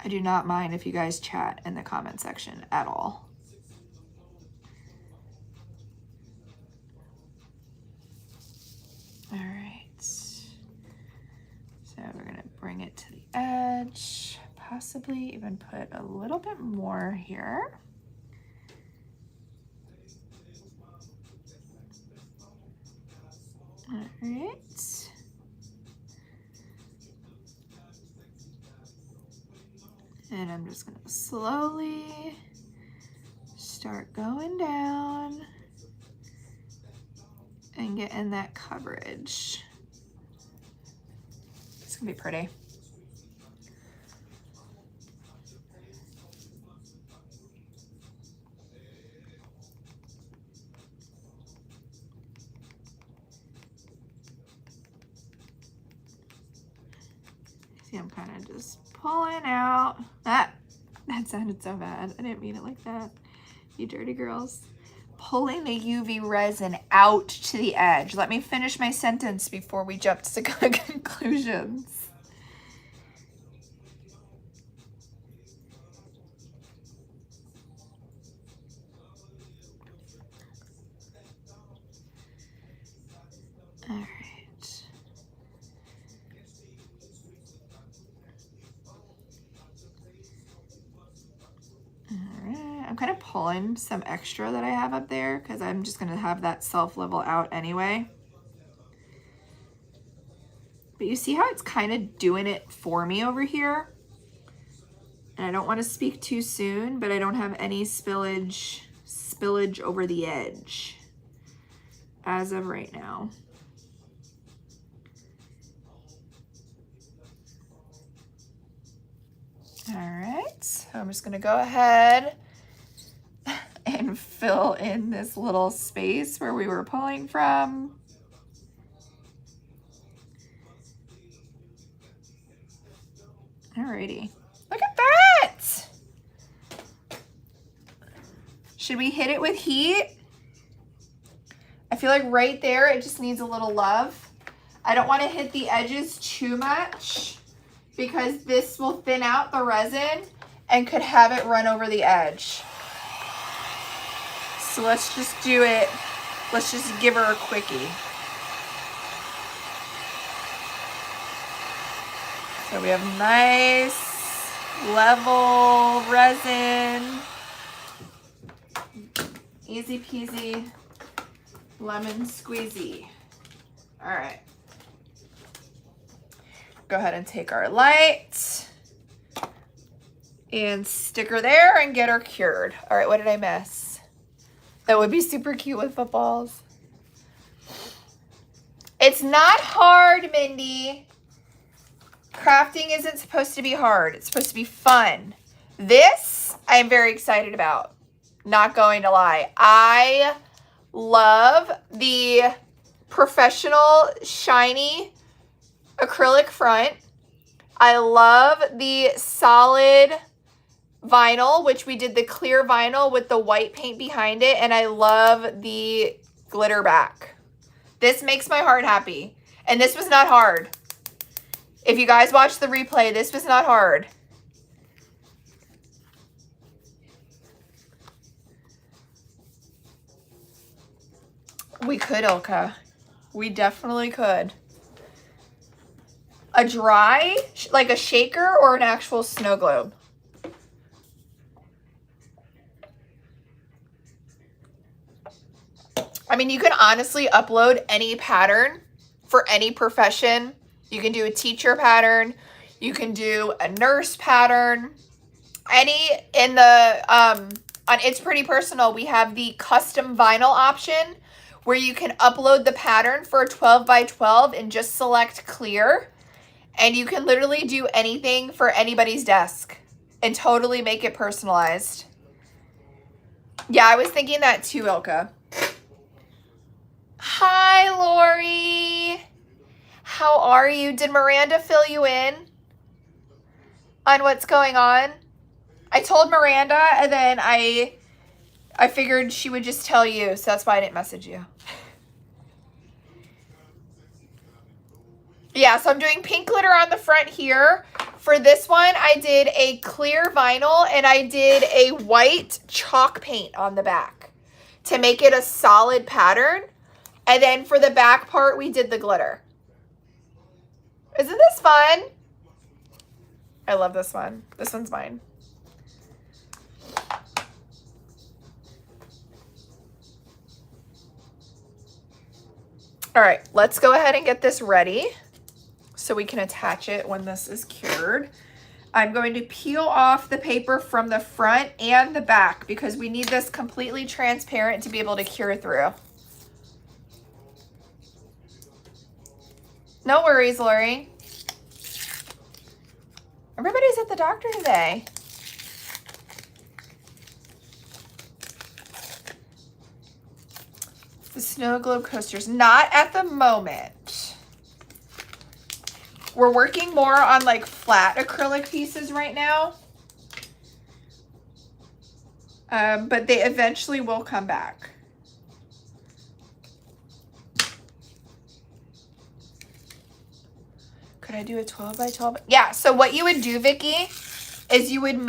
I do not mind if you guys chat in the comment section at all. All right. So we're going to bring it to the edge, possibly even put a little bit more here. All right. And I'm just going to slowly start going down and get in that coverage. It's going to be pretty. See, I'm kind of just pulling out. That sounded so bad. I didn't mean it like that. You dirty girls. Pulling the UV resin out to the edge. Let me finish my sentence before we jump to conclusions. All right. I'm kind of pulling some extra that I have up there because I'm just going to have that self level out anyway. But you see how it's kind of doing it for me over here? And I don't want to speak too soon, but I don't have any spillage over the edge as of right now. All right, so I'm just going to go ahead and fill in this little space where we were pulling from. Alrighty, look at that. Should we hit it with heat? I feel like right there, it just needs a little love. I don't want to hit the edges too much because this will thin out the resin and could have it run over the edge. So let's just do it. Let's just give her a quickie. So we have nice, level resin. Easy peasy, lemon squeezy. All right. Go ahead and take our light and stick her there and get her cured. All right, what did I miss? That would be super cute with footballs. It's not hard, Mindy. Crafting isn't supposed to be hard. It's supposed to be fun. This, I'm very excited about. Not going to lie. I love the professional shiny acrylic front. I love the solid vinyl, which we did the clear vinyl with the white paint behind it, and I love the glitter back. This makes my heart happy. And this was not hard. If you guys watch the replay, this was not hard. We could, Ilka. We definitely could. A dry, like a shaker or an actual snow globe? I mean, you can honestly upload any pattern for any profession. You can do a teacher pattern. You can do a nurse pattern. Any in the, on It's Pretty Personal, we have the custom vinyl option where you can upload the pattern for a 12 by 12 and just select clear. And you can literally do anything for anybody's desk and totally make it personalized. Yeah, I was thinking that too, Ilka. Hi, Lori. How are you? Did Miranda fill you in on what's going on? I told Miranda, and then I figured she would just tell you, so that's why I didn't message you. Yeah, so I'm doing pink glitter on the front here. For this one, I did a clear vinyl, and I did a white chalk paint on the back to make it a solid pattern. And then for the back part, we did the glitter. Isn't this fun? I love this one. This one's mine. All right, let's go ahead and get this ready so we can attach it when this is cured. I'm going to peel off the paper from the front and the back because we need this completely transparent to be able to cure through. No worries, Lori. Everybody's at the doctor today. The snow globe coasters, not at the moment. We're working more on like flat acrylic pieces right now. But they eventually will come back. Could I do a 12 by 12? Yeah, so what you would do, Vicky, is you would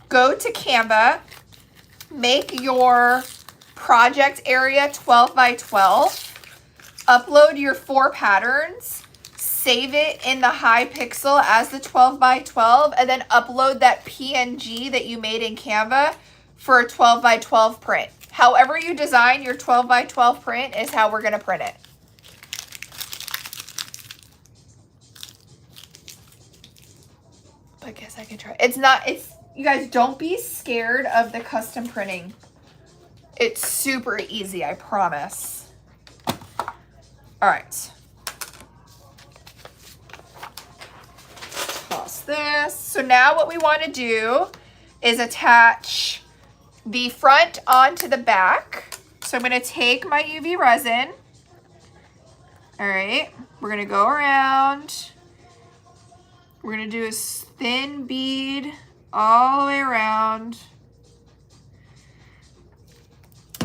go to Canva, make your project area 12 by 12, upload your 4 patterns, save it in the high pixel as the 12 by 12, and then upload that PNG that you made in Canva for a 12 by 12 print. However you design your 12 by 12 print is how we're gonna print it. I guess I can try. You guys, don't be scared of the custom printing. It's super easy, I promise. All right. Toss this. So now what we want to do is attach the front onto the back. So I'm going to take my UV resin. All right. We're going to go around. We're going to do a thin bead all the way around.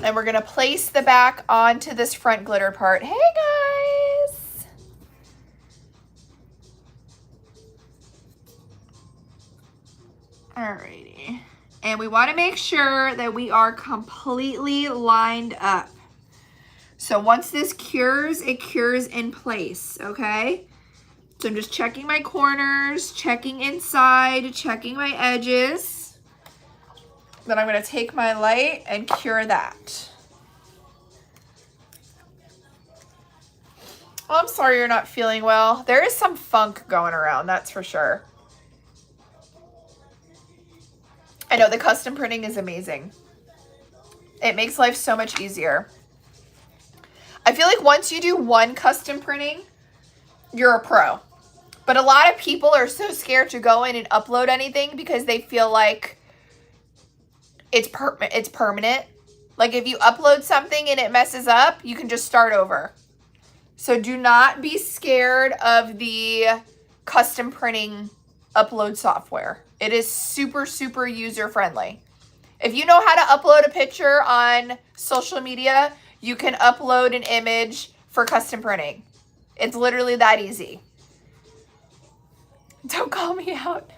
And we're going to place the back onto this front glitter part. Hey, guys. Alrighty. And we want to make sure that we are completely lined up. So once this cures, it cures in place, okay? So I'm just checking my corners, checking inside, checking my edges. Then I'm going to take my light and cure that. Oh, I'm sorry you're not feeling well. There is some funk going around, that's for sure. I know the custom printing is amazing. It makes life so much easier. I feel like once you do one custom printing, you're a pro. But a lot of people are so scared to go in and upload anything because they feel like it's permanent. Like if you upload something and it messes up, you can just start over. So do not be scared of the custom printing upload software. It is super, super user friendly. If you know how to upload a picture on social media, you can upload an image for custom printing. It's literally that easy. Don't call me out.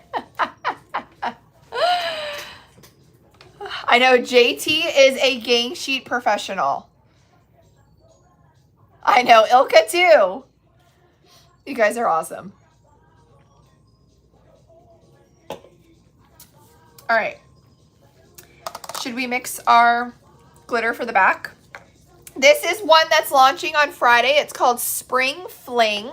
I know JT is a gang sheet professional. I know, Ilka too. You guys are awesome. All right. Should we mix our glitter for the back? This is one that's launching on Friday. It's called Spring Fling.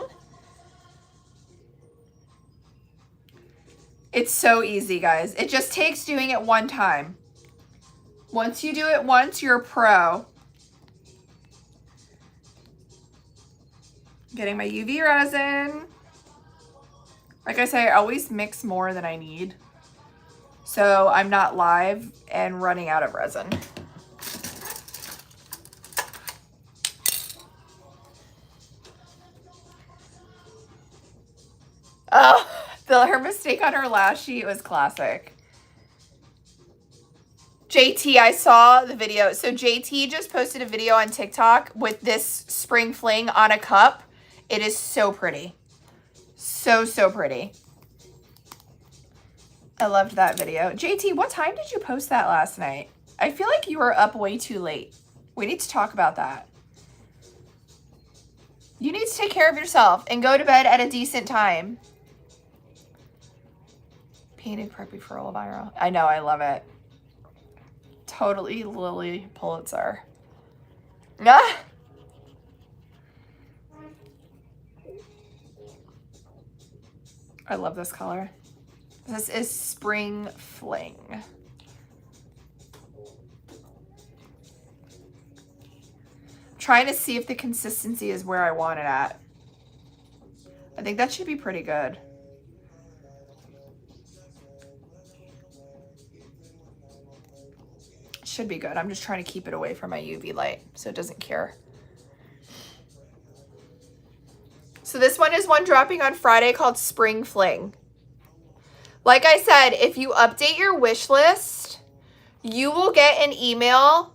It's so easy, guys. It just takes doing it one time. Once you do it once, you're a pro. Getting my UV resin. Like I say, I always mix more than I need, so I'm not live and running out of resin. Oh, her mistake on her last sheet was classic. JT, I saw the video. So JT just posted a video on TikTok with this Spring Fling on a cup. It is so pretty. So, so pretty. I loved that video. JT, what time did you post that last night? I feel like you were up way too late. We need to talk about that. You need to take care of yourself and go to bed at a decent time. Painted preppy for Elvira. I know, I love it. Totally Lily Pulitzer. Ah. I love this color. This is Spring Fling. Trying to see if the consistency is where I want it at. I think that should be pretty good. Should be good. I'm just trying to keep it away from my UV light so it doesn't cure. So this one is one dropping on Friday called Spring Fling. Like I said, if you update your wish list, you will get an email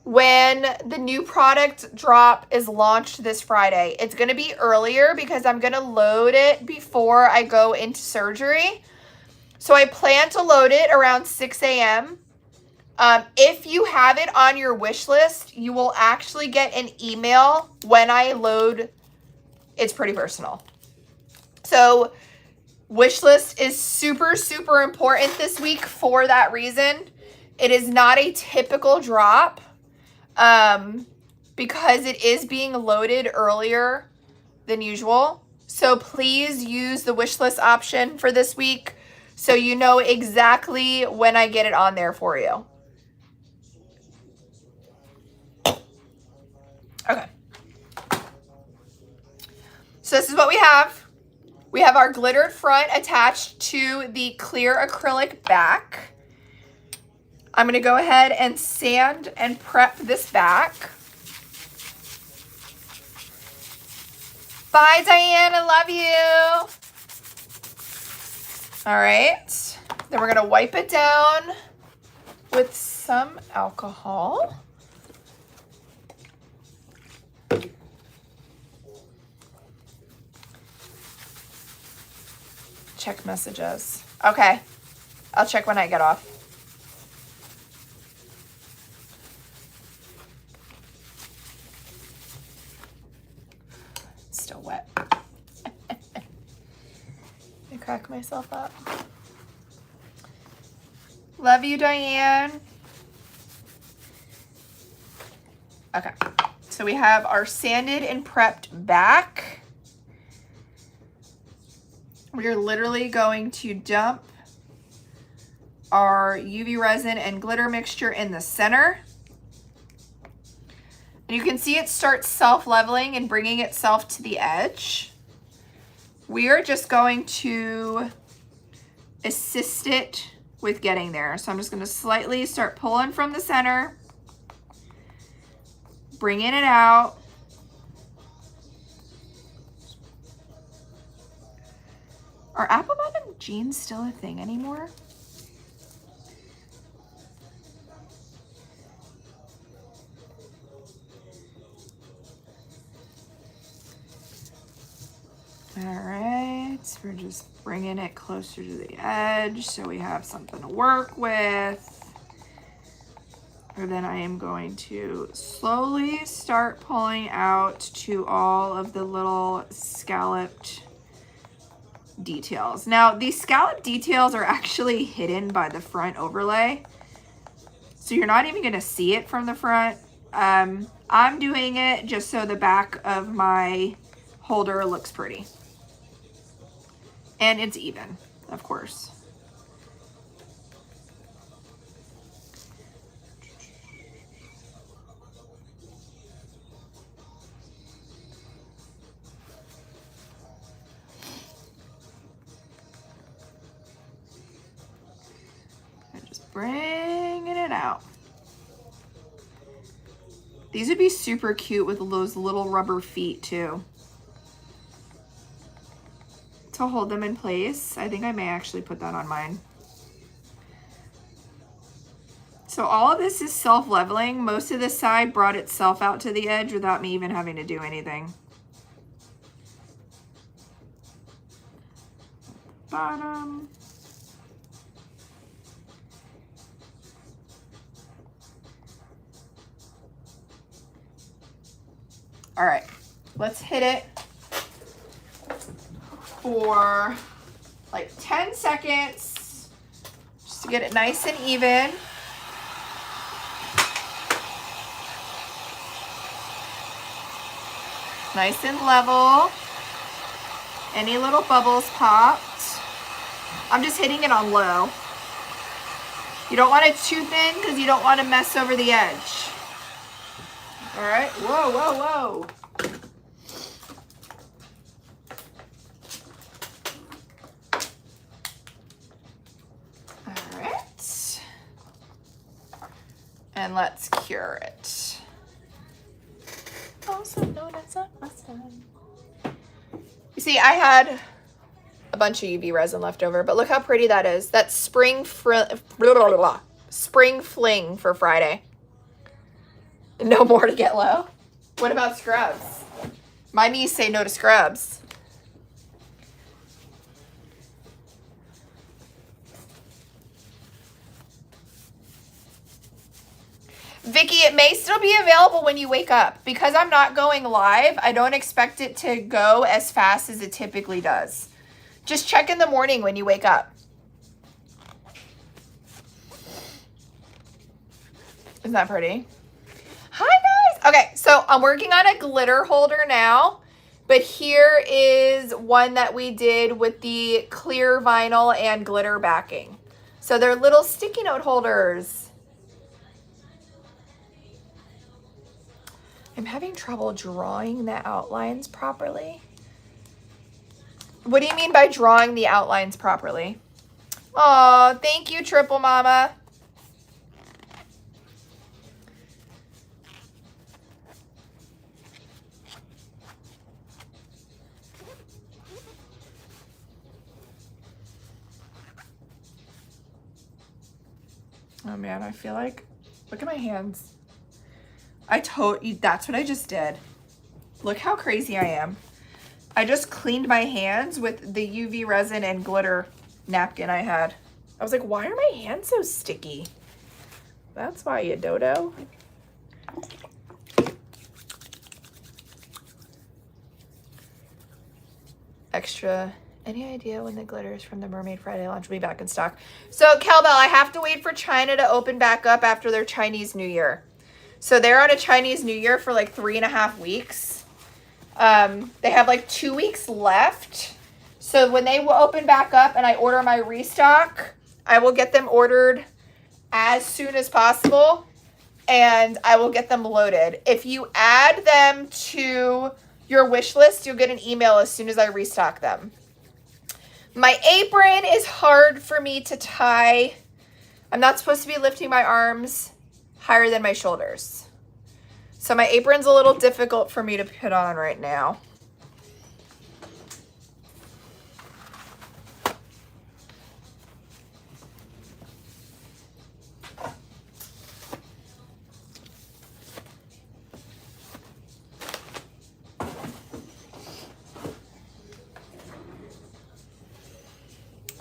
when the new product drop is launched this Friday. It's going to be earlier because I'm going to load it before I go into surgery. So I plan to load it around 6 a.m. If you have it on your wish list, you will actually get an email when I load. It's pretty personal. So wish list is super, super important this week for that reason. It is not a typical drop because it is being loaded earlier than usual. So please use the wish list option for this week so you know exactly when I get it on there for you. Okay. So this is what we have. We have our glittered front attached to the clear acrylic back. I'm going to go ahead and sand and prep this back. Bye, Diane. I love you. All right. Then we're going to wipe it down with some alcohol. Check messages. Okay. I'll check when I get off. It's still wet. I crack myself up. Love you, Diane. Okay. So we have our sanded and prepped back. We're literally going to dump our UV resin and glitter mixture in the center. And you can see it starts self-leveling and bringing itself to the edge. We are just going to assist it with getting there. So I'm just going to slightly start pulling from the center, bringing it out. Are apple bottom jeans still a thing anymore? All right, we're just bringing it closer to the edge so we have something to work with. And then I am going to slowly start pulling out to all of the little scalloped details. Now, these scallop details are actually hidden by the front overlay, so you're not even going to see it from the front. I'm doing it just so the back of my holder looks pretty. And it's even, of course. Bringing it out. These would be super cute with those little rubber feet too, to hold them in place. I think I may actually put that on mine. So all of this is self-leveling. Most of this side brought itself out to the edge without me even having to do anything. Bottom. All right, let's hit it for like 10 seconds just to get it nice and even. Nice and level. Any little bubbles popped. I'm just hitting it on low. You don't want it too thin because you don't want to mess over the edge. All right, whoa, whoa, whoa. All right. And let's cure it. Also known as a mustard. You see, I had a bunch of UV resin left over, but look how pretty that is. That's spring fling for Friday. No more to get low. What about scrubs? My knees say no to scrubs. Vicky, it may still be available when you wake up. Because I'm not going live, I don't expect it to go as fast as it typically does. Just check in the morning when you wake up. Isn't that pretty? Hi guys. Okay, so I'm working on a glitter holder now, but here is one that we did with the clear vinyl and glitter backing. So they're little sticky note holders. I'm having trouble drawing the outlines properly. What do you mean by drawing the outlines properly? Oh, thank you, Triple Mama. Oh man, I feel like, look at my hands. That's what I just did. Look how crazy I am. I just cleaned my hands with the UV resin and glitter napkin I had. I was like, why are my hands so sticky? That's why, you dodo. Extra. Any idea when the glitters from the Mermaid Friday launch will be back in stock? So, Kelbell, I have to wait for China to open back up after their Chinese New Year. So they're on a Chinese New Year for like 3.5 weeks. They have like 2 weeks left. So when they will open back up and I order my restock, I will get them ordered as soon as possible and I will get them loaded. If you add them to your wish list, you'll get an email as soon as I restock them. My apron is hard for me to tie. I'm not supposed to be lifting my arms higher than my shoulders. So my apron's a little difficult for me to put on right now.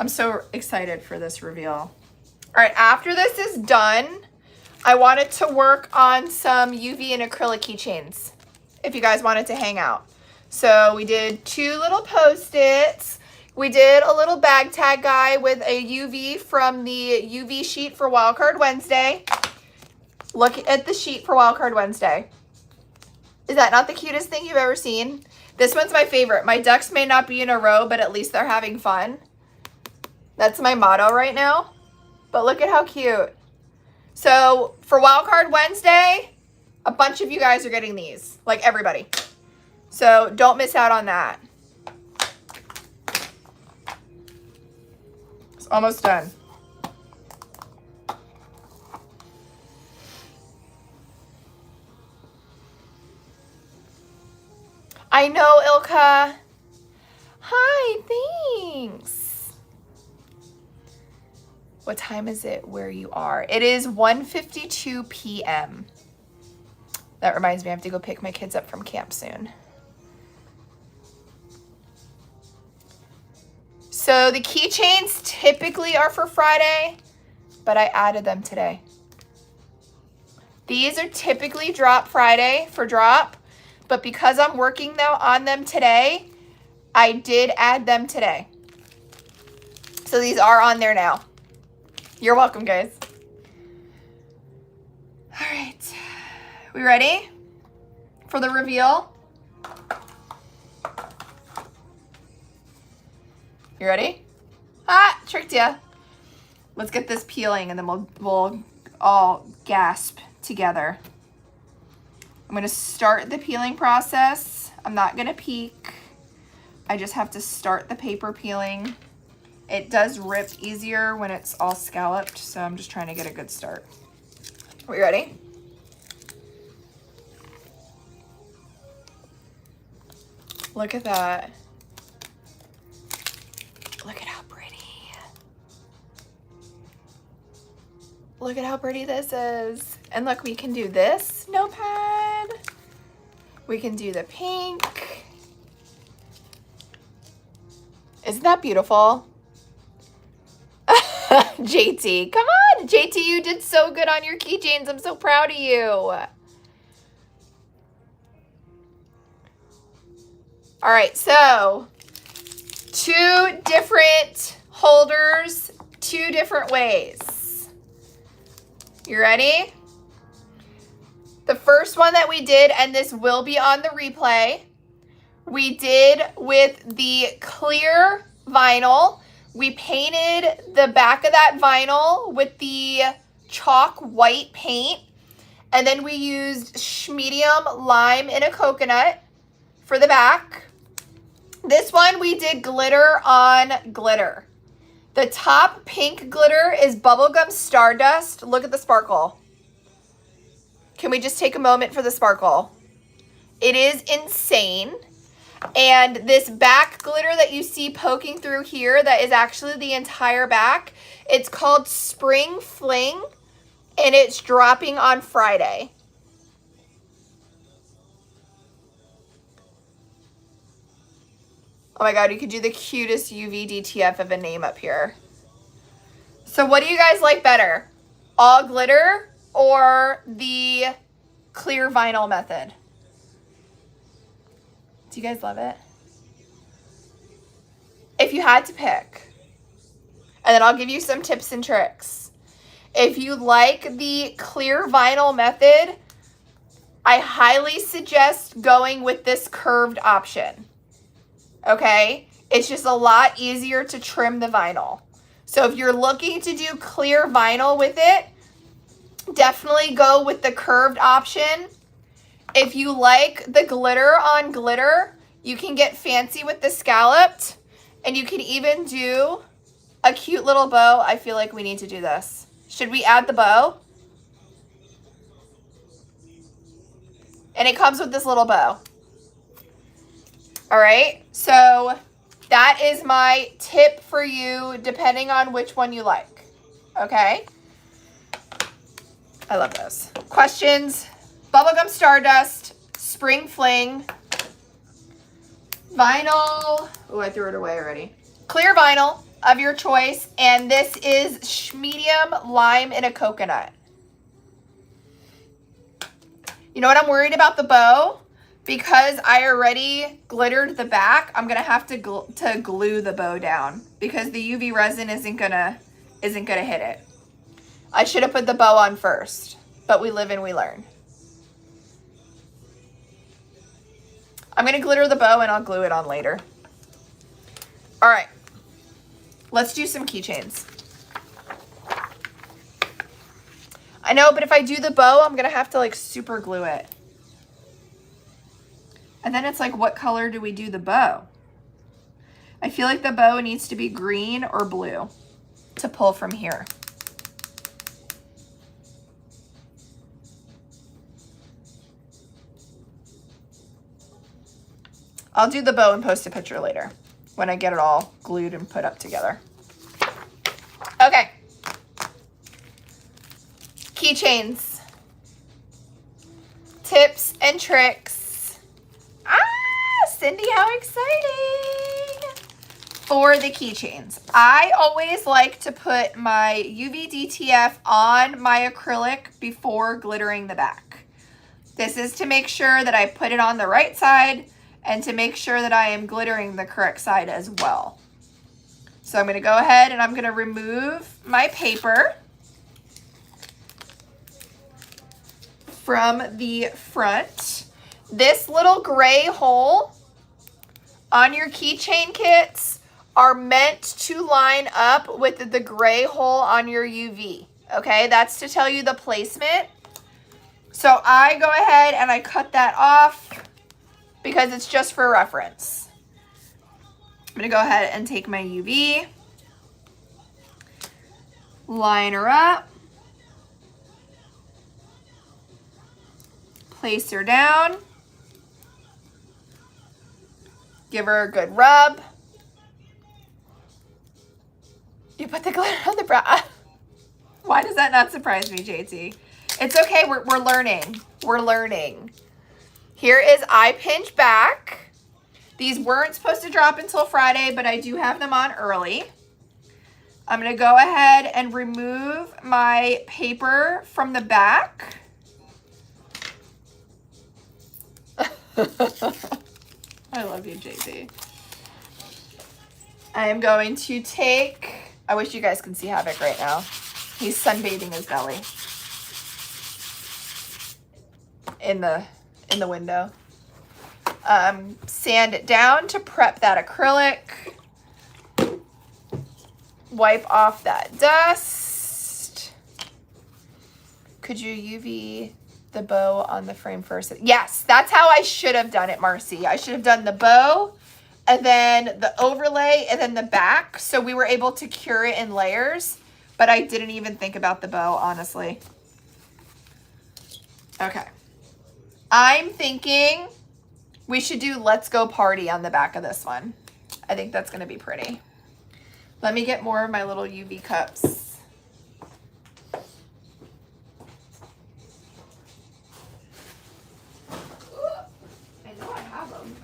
I'm so excited for this reveal. All right, after this is done, I wanted to work on some UV and acrylic keychains if you guys wanted to hang out. So we did 2 little Post-its. We did a little bag tag guy with a UV from the UV sheet for Wildcard Wednesday. Look at the sheet for Wildcard Wednesday. Is that not the cutest thing you've ever seen? This one's my favorite. My ducks may not be in a row, but at least they're having fun. That's my motto right now. But look at how cute. So for Wildcard Wednesday, a bunch of you guys are getting these, like everybody. So don't miss out on that. It's almost done. I know, Ilka. Hi, thanks. What time is it where you are? It is 1:52 p.m. That reminds me, I have to go pick my kids up from camp soon. So the keychains typically are for Friday, but I added them today. These are typically drop Friday for drop, but because I'm working now on them today, I did add them today. So these are on there now. You're welcome, guys. All right. We ready for the reveal? You ready? Ah, tricked ya. Let's get this peeling and then we'll all gasp together. I'm going to start the peeling process. I'm not going to peek. I just have to start the paper peeling. It does rip easier when it's all scalloped, so I'm just trying to get a good start. Are we ready? Look at that. Look at how pretty. Look at how pretty this is. And look, we can do this notepad. We can do the pink. Isn't that beautiful? JT, come on. JT, you did so good on your keychains. I'm so proud of you. All right, so 2 different holders, 2 different ways. You ready? The first one that we did, and this will be on the replay, we did with the clear vinyl. We painted the back of that vinyl with the chalk white paint, and then we used medium lime in a coconut for the back. This one we did glitter on glitter. The top pink glitter is bubblegum stardust. Look at the sparkle. Can we just take a moment for the sparkle? It is insane. And this back glitter that you see poking through here, that is actually the entire back. It's called Spring Fling, and it's dropping on Friday. Oh my God, you could do the cutest UV DTF of a name up here. So what do you guys like better? All glitter or the clear vinyl method? Do you guys love it? If you had to pick, and then I'll give you some tips and tricks. If you like the clear vinyl method, I highly suggest going with this curved option. Okay? It's just a lot easier to trim the vinyl. So if you're looking to do clear vinyl with it, definitely go with the curved option. If you like the glitter on glitter, you can get fancy with the scalloped, and you can even do a cute little bow. I feel like we need to do this. Should we add the bow? And it comes with this little bow. All right, so that is my tip for you, depending on which one you like. Okay? I love those. Questions? Bubblegum Stardust, Spring Fling, vinyl. Oh, I threw it away already. Clear vinyl of your choice, and this is medium lime in a coconut. You know what I'm worried about the bow? Because I already glittered the back, I'm gonna have to glue the bow down because the UV resin isn't gonna hit it. I should have put the bow on first, but we live and we learn. I'm gonna glitter the bow and I'll glue it on later. All right, let's do some keychains. I know, but if I do the bow, I'm gonna have to like super glue it. And then it's like, what color do we do the bow? I feel like the bow needs to be green or blue to pull from here. I'll do the bow and post a picture later when I get it all glued and put up together. Okay. Keychains. Tips and tricks. Cindy, how exciting. For the keychains. I always like to put my UV DTF on my acrylic before glittering the back. This is to make sure that I put it on the right side and to make sure that I am glittering the correct side as well. So I'm going to go ahead and I'm going to remove my paper from the front. This little gray hole on your keychain kits are meant to line up with the gray hole on your UV. Okay, that's to tell you the placement. So I go ahead and I cut that off because it's just for reference. I'm gonna go ahead and take my UV, line her up, place her down, give her a good rub. You put the glitter on the brow. Why does that not surprise me, JT? It's okay, we're learning. We're learning. Here is eye pinch back. These weren't supposed to drop until Friday, but I do have them on early. I'm gonna go ahead and remove my paper from the back. I love you, JT. I am going to take, I wish you guys can see Havoc right now. He's sunbathing his belly in the window. Sand it down to prep that acrylic. Wipe off that dust. Could you UV the bow on the frame first? Yes, that's how I should have done it, Marcy. I should have done the bow and then the overlay and then the back. So we were able to cure it in layers, but I didn't even think about the bow, honestly. Okay. I'm thinking we should do Let's Go Party on the back of this one. I think that's going to be pretty. Let me get more of my little UV cups. I know I have them.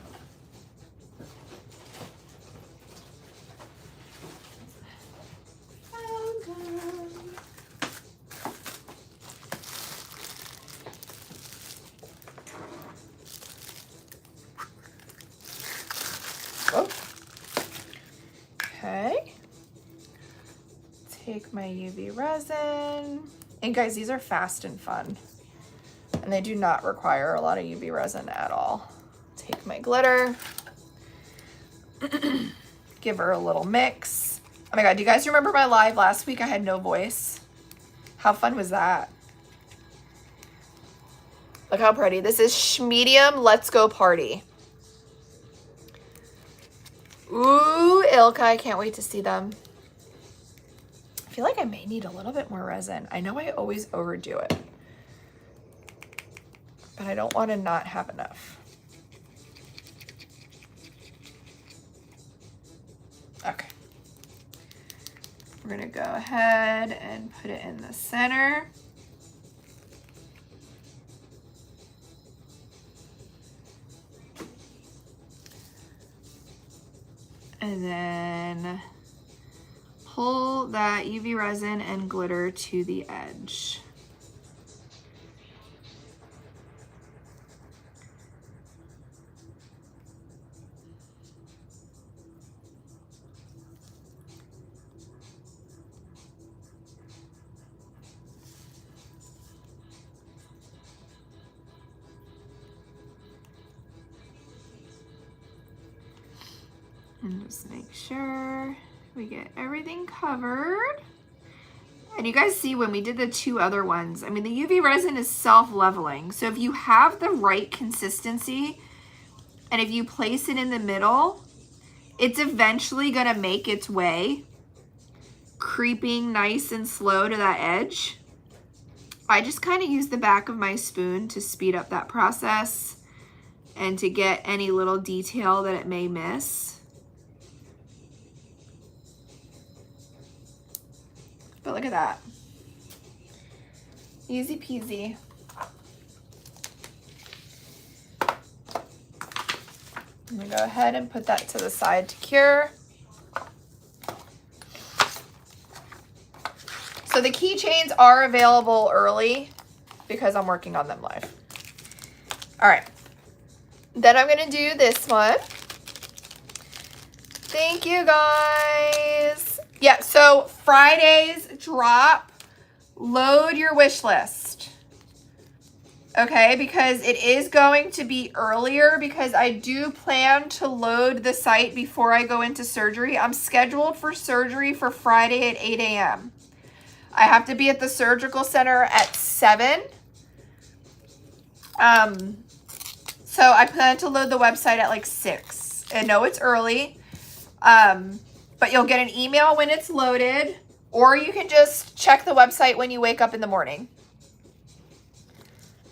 Oh. Okay. Take my UV resin. And guys, these are fast and fun. And they do not require a lot of UV resin at all. Take my glitter. Give her a little mix. Oh my God, do you guys remember my live last week? I had no voice. How fun was that? Look how pretty. This is medium Let's Go Party. Ooh, Ilka, I can't wait to see them. I feel like I may need a little bit more resin. I know I always overdo it, but I don't want to not have enough. Okay. We're gonna go ahead and put it in the center. And then pull that UV resin and glitter to the edge. And just make sure we get everything covered. And you guys see when we did the two other ones, I mean, the UV resin is self-leveling. So if you have the right consistency and if you place it in the middle, it's eventually going to make its way, creeping nice and slow to that edge. I just kind of use the back of my spoon to speed up that process and to get any little detail that it may miss. But look at that. Easy peasy. I'm gonna go ahead and put that to the side to cure. So the keychains are available early because I'm working on them live. All right. Then I'm gonna do this one. Thank you guys. Yeah, so Friday's drop, load your wish list. Okay, because it is going to be earlier because I do plan to load the site before I go into surgery. I'm scheduled for surgery for Friday at 8 a.m. I have to be at the surgical center at 7. So I plan to load the website at like 6. I know it's early. But you'll get an email when it's loaded, or you can just check the website when you wake up in the morning.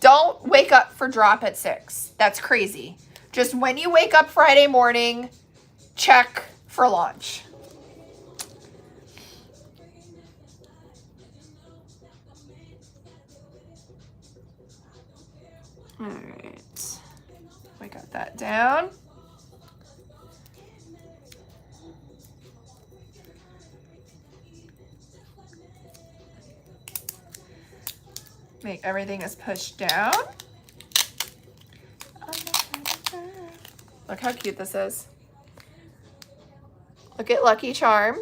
Don't wake up for drop at 6. That's crazy. Just when you wake up Friday morning, check for launch. All right. We got that down. Make everything is pushed down. Look how cute this is. Look at Lucky Charm.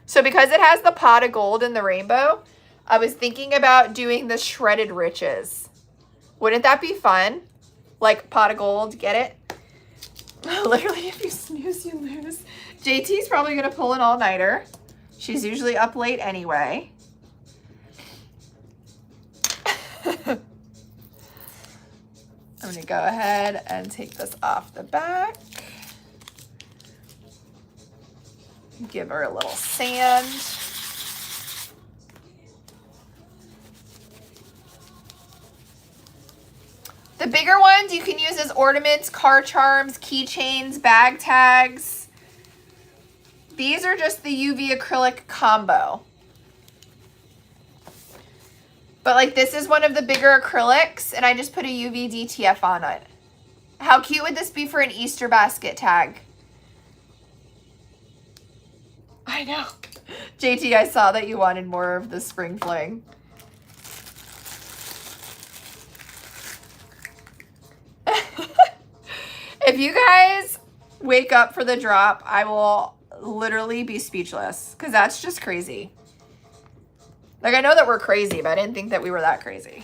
So because it has the pot of gold in the rainbow, I was thinking about doing the shredded riches. Wouldn't that be fun? Like pot of gold, get it? Literally, if you snooze, you lose. JT's probably gonna pull an all-nighter. She's usually up late anyway. I'm going to go ahead and take this off the back. Give her a little sand. The bigger ones you can use as ornaments, car charms, keychains, bag tags. These are just the UV acrylic combo. But like this is one of the bigger acrylics and I just put a UV DTF on it. How cute would this be for an Easter basket tag? I know. JT, I saw that you wanted more of the spring fling. If you guys wake up for the drop, I will literally be speechless because that's just crazy. Like, I know that we're crazy, but I didn't think that we were that crazy.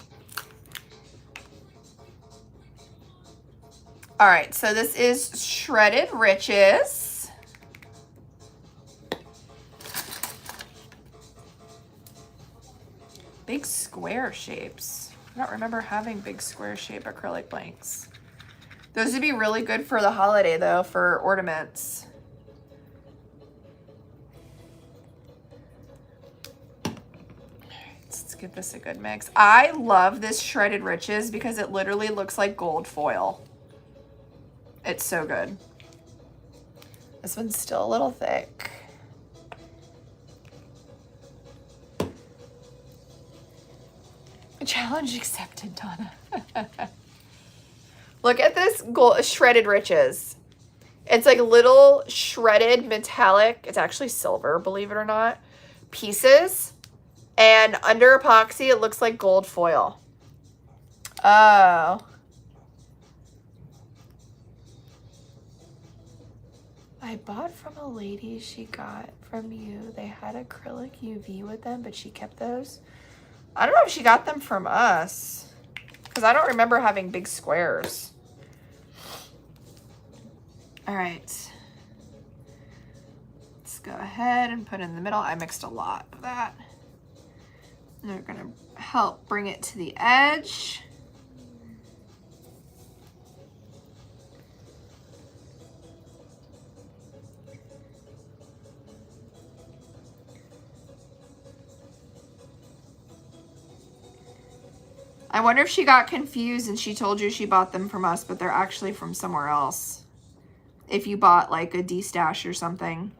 All right, so this is Shredded Riches. Big square shapes. I don't remember having big square shape acrylic blanks. Those would be really good for the holiday, though, for ornaments. Give this a good mix. I love this Shredded Riches because it literally looks like gold foil. It's so good. This one's still a little thick. Challenge accepted, Donna. Look at this gold Shredded Riches. It's like little shredded metallic, it's actually silver, believe it or not, pieces. And under epoxy, it looks like gold foil. Oh. I bought from a lady she got from you. They had acrylic UV with them, but she kept those. I don't know if she got them from us, because I don't remember having big squares. All right. go ahead and put it in the middle. I mixed a lot of that. And they're gonna help bring it to the edge. I wonder if she got confused and she told you she bought them from us, but they're actually from somewhere else. If you bought like a D-stash or something.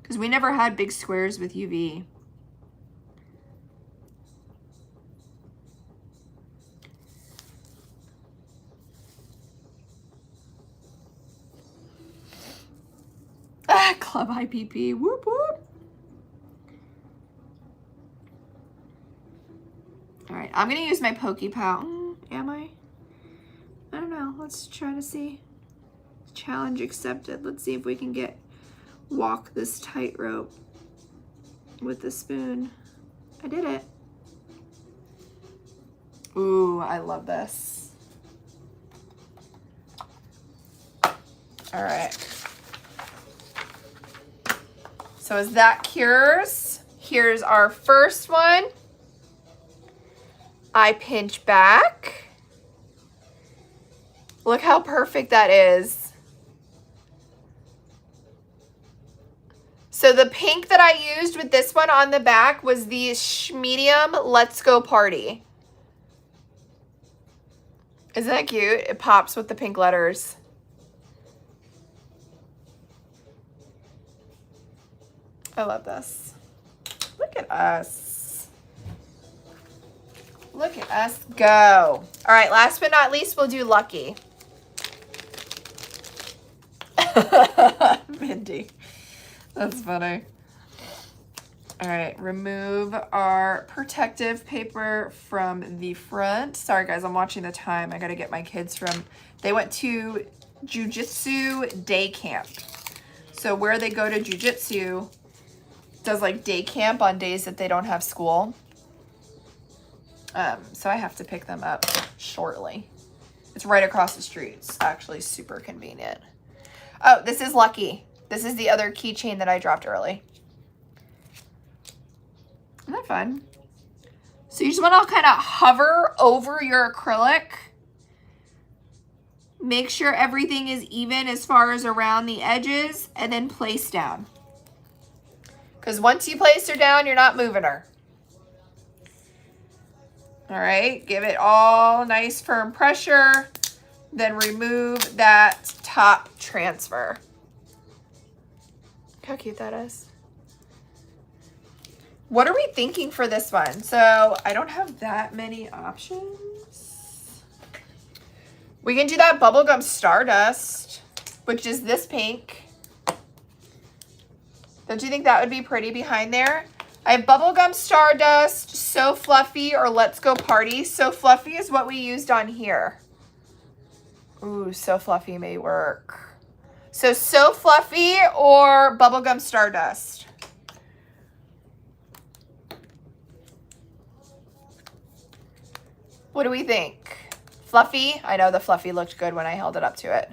Because we never had big squares with UV. Ah, Club IPP, whoop whoop. All right, I'm gonna use my Pokey Pal. Am I? I don't know, let's try to see. Challenge accepted. Let's see if we can walk this tightrope with the spoon. I did it. Ooh, I love this. All right. So as that cures, here's our first one. I pinch back. Look how perfect that is. So the pink that I used with this one on the back was the medium Let's Go Party. Isn't that cute? It pops with the pink letters. I love this. Look at us. Look at us go. All right, last but not least, we'll do Lucky. Mindy. That's funny. All right, remove our protective paper from the front. Sorry guys, I'm watching the time. I gotta get my kids they went to jujitsu day camp. So where they go to jujitsu does like day camp on days that they don't have school. So I have to pick them up shortly. It's right across the street. It's actually super convenient. Oh, this is Lucky. This is the other keychain that I dropped early. Isn't that fun? So you just want to kind of hover over your acrylic. Make sure everything is even as far as around the edges, and then place down. Because once you place her down, you're not moving her. All right, give it all nice firm pressure. Then remove that top transfer. Look how cute that is. What are we thinking for this one? So I don't have that many options. We can do that Bubblegum Stardust, which is this pink. Don't you think that would be pretty behind there? I have Bubblegum Stardust, So Fluffy, or Let's Go Party. So Fluffy is what we used on here. Ooh, So Fluffy may work. So Fluffy or Bubblegum Stardust? What do we think? Fluffy? I know the Fluffy looked good when I held it up to it.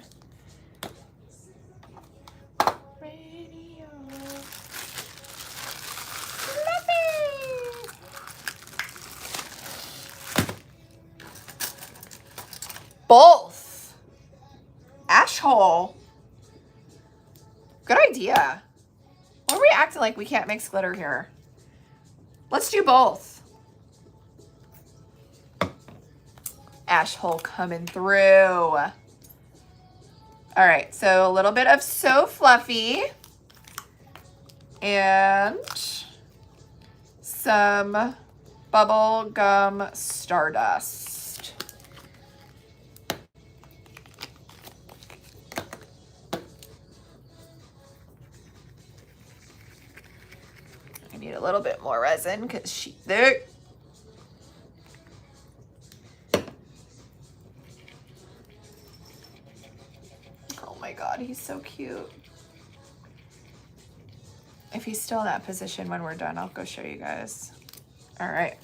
Both. Ashhole. Good idea. Why are we acting like we can't mix glitter here? Let's do both. Ashhole coming through. All right, so a little bit of So Fluffy and some Bubblegum Stardust. I need a little bit more resin because she's thick. Oh my God, he's so cute. If he's still in that position when we're done, I'll go show you guys. All right.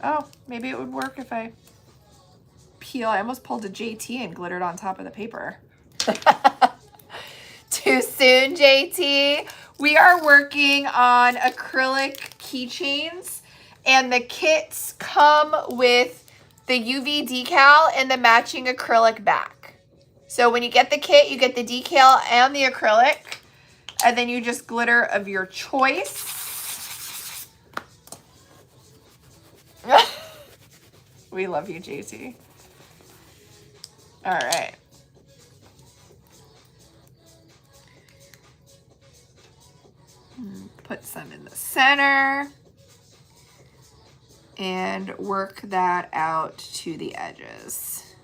Oh, maybe it would work if I peel. I almost pulled a JT and glittered on top of the paper. Too soon, JT. We are working on acrylic keychains, and the kits come with the UV decal and the matching acrylic back. So when you get the kit, you get the decal and the acrylic, and then you just glitter of your choice. We love you, JT. All right. Put some in the center and work that out to the edges.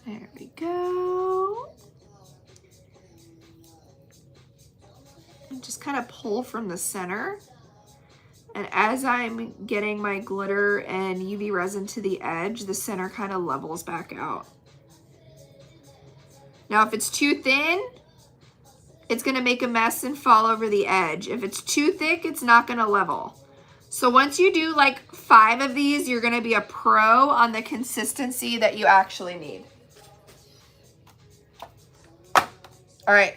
There we go. And just kind of pull from the center. And as I'm getting my glitter and UV resin to the edge, the center kind of levels back out. Now, if it's too thin, it's gonna make a mess and fall over the edge. If it's too thick, it's not gonna level. So once you do like 5 of these, you're gonna be a pro on the consistency that you actually need. All right.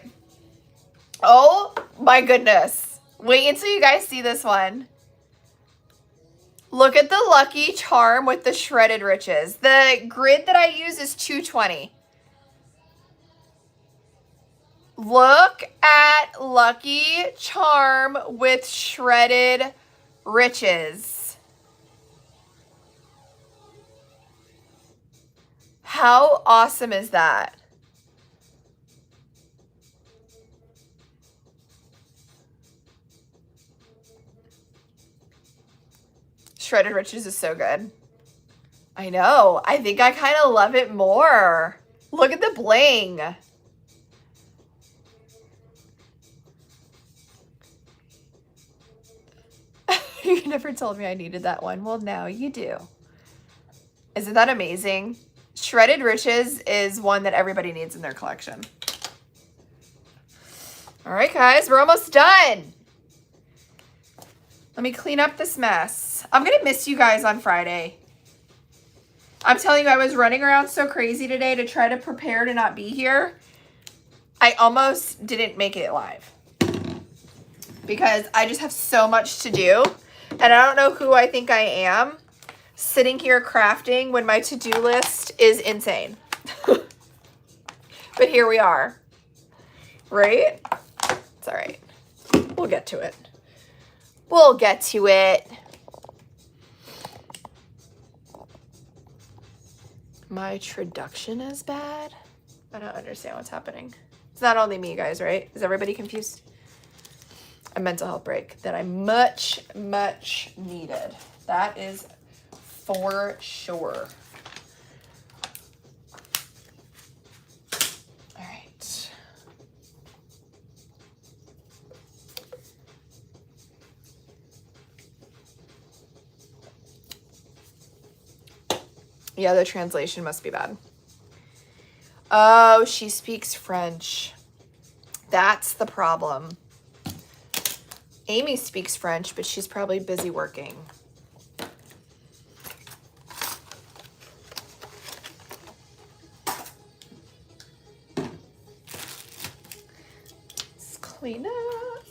Oh my goodness. Wait until you guys see this one. Look at the Lucky Charm with the shredded riches. The grid that I use is 220. Look at Lucky Charm with shredded riches. How awesome is that? Shredded Riches is so good. I know. I think I kind of love it more. Look at the bling. You never told me I needed that one. Well, now you do. Isn't that amazing? Shredded Riches is one that everybody needs in their collection. All right, guys, we're almost done. Let me clean up this mess. I'm going to miss you guys on Friday. I'm telling you, I was running around so crazy today to try to prepare to not be here. I almost didn't make it live because I just have so much to do. And I don't know who I think I am sitting here crafting when my to-do list is insane. But here we are, right? It's all right. We'll get to it. We'll get to it. My traduction is bad. I don't understand what's happening. It's not only me, guys, right? Is everybody confused? A mental health break that I much, much needed. That is for sure. All right. Yeah, the translation must be bad. Oh, she speaks French. That's the problem. Amy speaks French, but she's probably busy working. Let's clean up.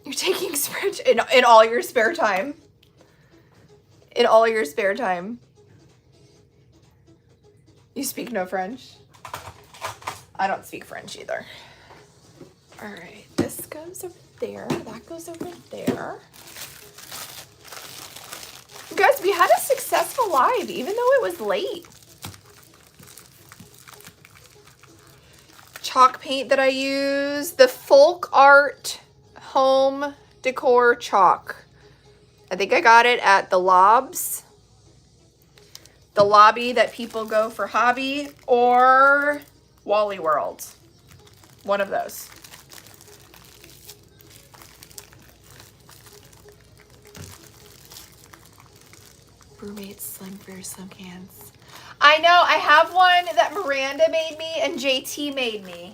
You're taking French in all your spare time. In all your spare time. You speak no French? I don't speak French either. All right, this goes over there. That goes over there. Guys, we had a successful live, even though it was late. Chalk paint that I use, the Folk Art Home Decor Chalk. I think I got it at the Lobs, the lobby that people go for hobby, or Wally World. One of those. roommate slim for your slim cans. I know. I have one that Miranda made me and JT made me.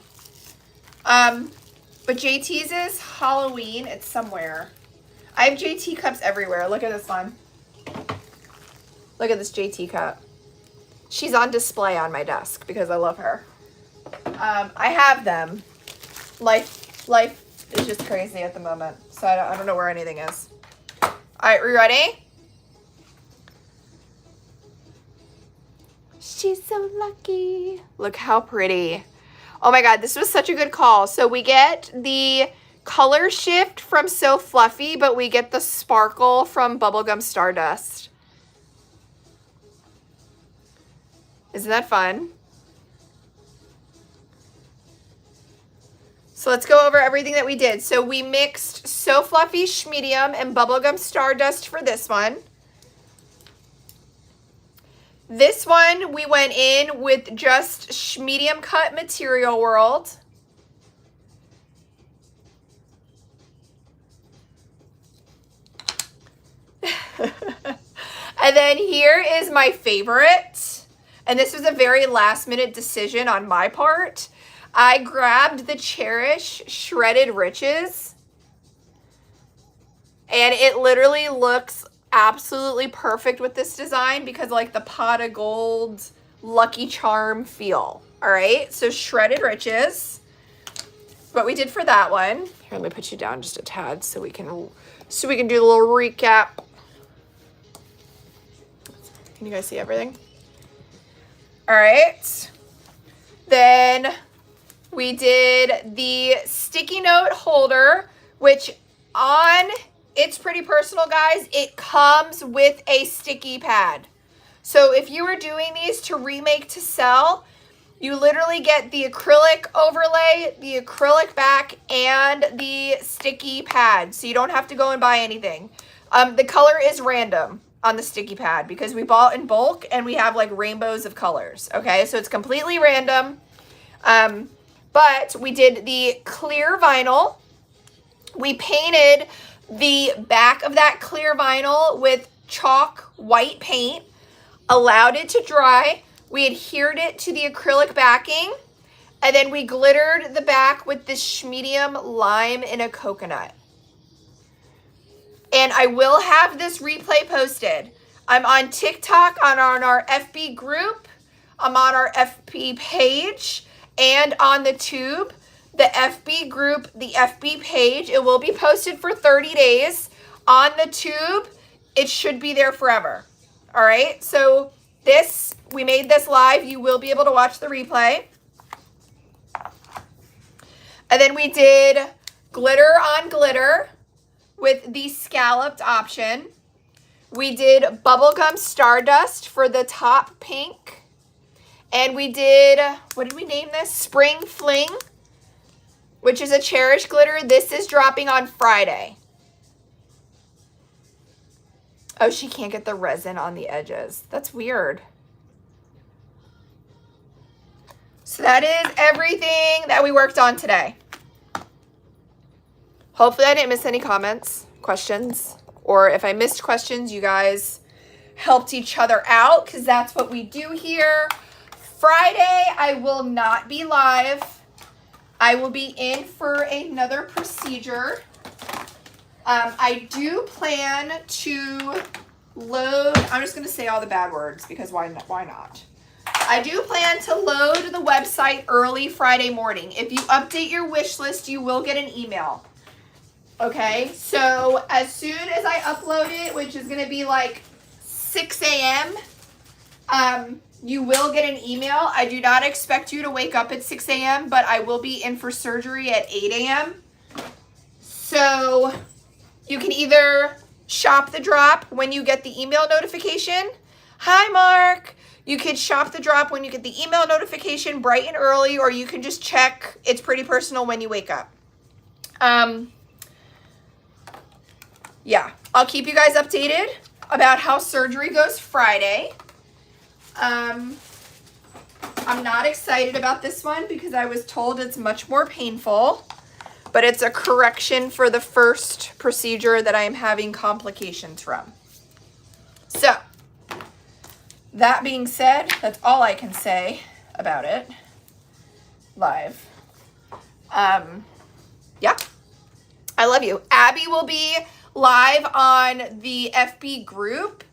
But JT's is Halloween. It's somewhere. I have JT cups everywhere. Look at this one. Look at this JT cup. She's on display on my desk because I love her. I have them. Life is just crazy at the moment. So I don't know where anything is. All right, we ready? She's so lucky. Look how pretty. Oh my God, this was such a good call. So we get the color shift from So Fluffy, but we get the sparkle from Bubblegum Stardust. Isn't that fun? So let's go over everything that we did. So we mixed So Fluffy Schmedium and Bubblegum Stardust for this one. This one, we went in with just Schmedium Cut Material World. And then here is my favorite. And this was a very last minute decision on my part. I grabbed the Cherish Shredded Riches. And it literally looks absolutely perfect with this design because like the pot of gold Lucky Charm feel. All right, so Shredded Riches. What we did for that one. Here, let me put you down just a tad so we can do a little recap. Can you guys see everything? All right. Then we did the sticky note holder, which on It's Pretty Personal, guys, it comes with a sticky pad. So if you were doing these to remake to sell, you literally get the acrylic overlay, the acrylic back, and the sticky pad. So you don't have to go and buy anything. The color is random on the sticky pad because we bought in bulk and we have like rainbows of colors. Okay, so it's completely random. But we did the clear vinyl. We painted the back of that clear vinyl with chalk white paint, allowed it to dry. We adhered it to the acrylic backing, and then we glittered the back with this Schmedium Lime in a Coconut. And I will have this replay posted. I'm on TikTok, on our FB group. I'm on our FB page and on the tube. The FB group, the FB page, it will be posted for 30 days. On the tube, it should be there forever. All right, so we made this live. You will be able to watch the replay. And then we did glitter on glitter with the scalloped option. We did Bubblegum Stardust for the top pink. And we did, what did we name this? Spring Fling, which is a Cherish glitter. This is dropping on Friday. Oh, she can't get the resin on the edges. That's weird. So that is everything that we worked on today. Hopefully I didn't miss any comments, questions, or if I missed questions, you guys helped each other out because that's what we do here. Friday, I will not be live. I will be in for another procedure. I do plan to load, I'm just going to say all the bad words because why not? I do plan to load the website early Friday morning. If you update your wish list, you will get an email. Okay, so as soon as I upload it, which is going to be like 6 a.m., you will get an email. I do not expect you to wake up at 6 a.m., but I will be in for surgery at 8 a.m. So you can either shop the drop when you get the email notification. Hi, Mark. You can shop the drop when you get the email notification bright and early, or you can just check It's Pretty Personal when you wake up. Yeah, I'll keep you guys updated about how surgery goes Friday. I'm not excited about this one because I was told it's much more painful, but it's a correction for the first procedure that I am having complications from. So, that being said, that's all I can say about it live. Yeah, I love you. Abby will be live on the FB group,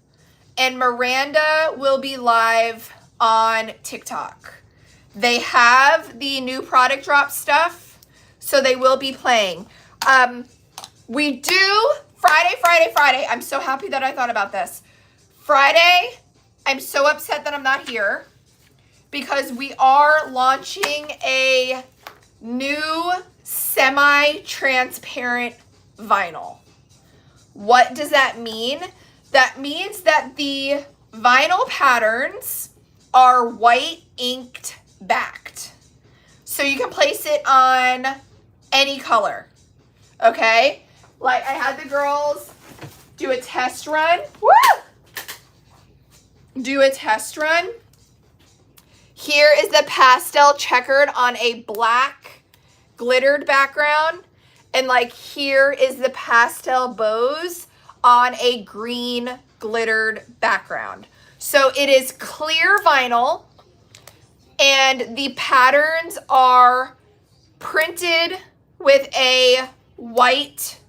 and Miranda will be live on TikTok. They have the new product drop stuff, so they will be playing. We do Friday. I'm so happy that I thought about this. Friday, I'm so upset that I'm not here because we are launching a new semi-transparent vinyl. What does that mean? That means that the vinyl patterns are white inked backed. So you can place it on any color. Okay? Like I had the girls do a test run. Woo! Do a test run. Here is the pastel checkered on a black glittered background. And like here is the pastel bows on a green glittered background. So it is clear vinyl and the patterns are printed with a white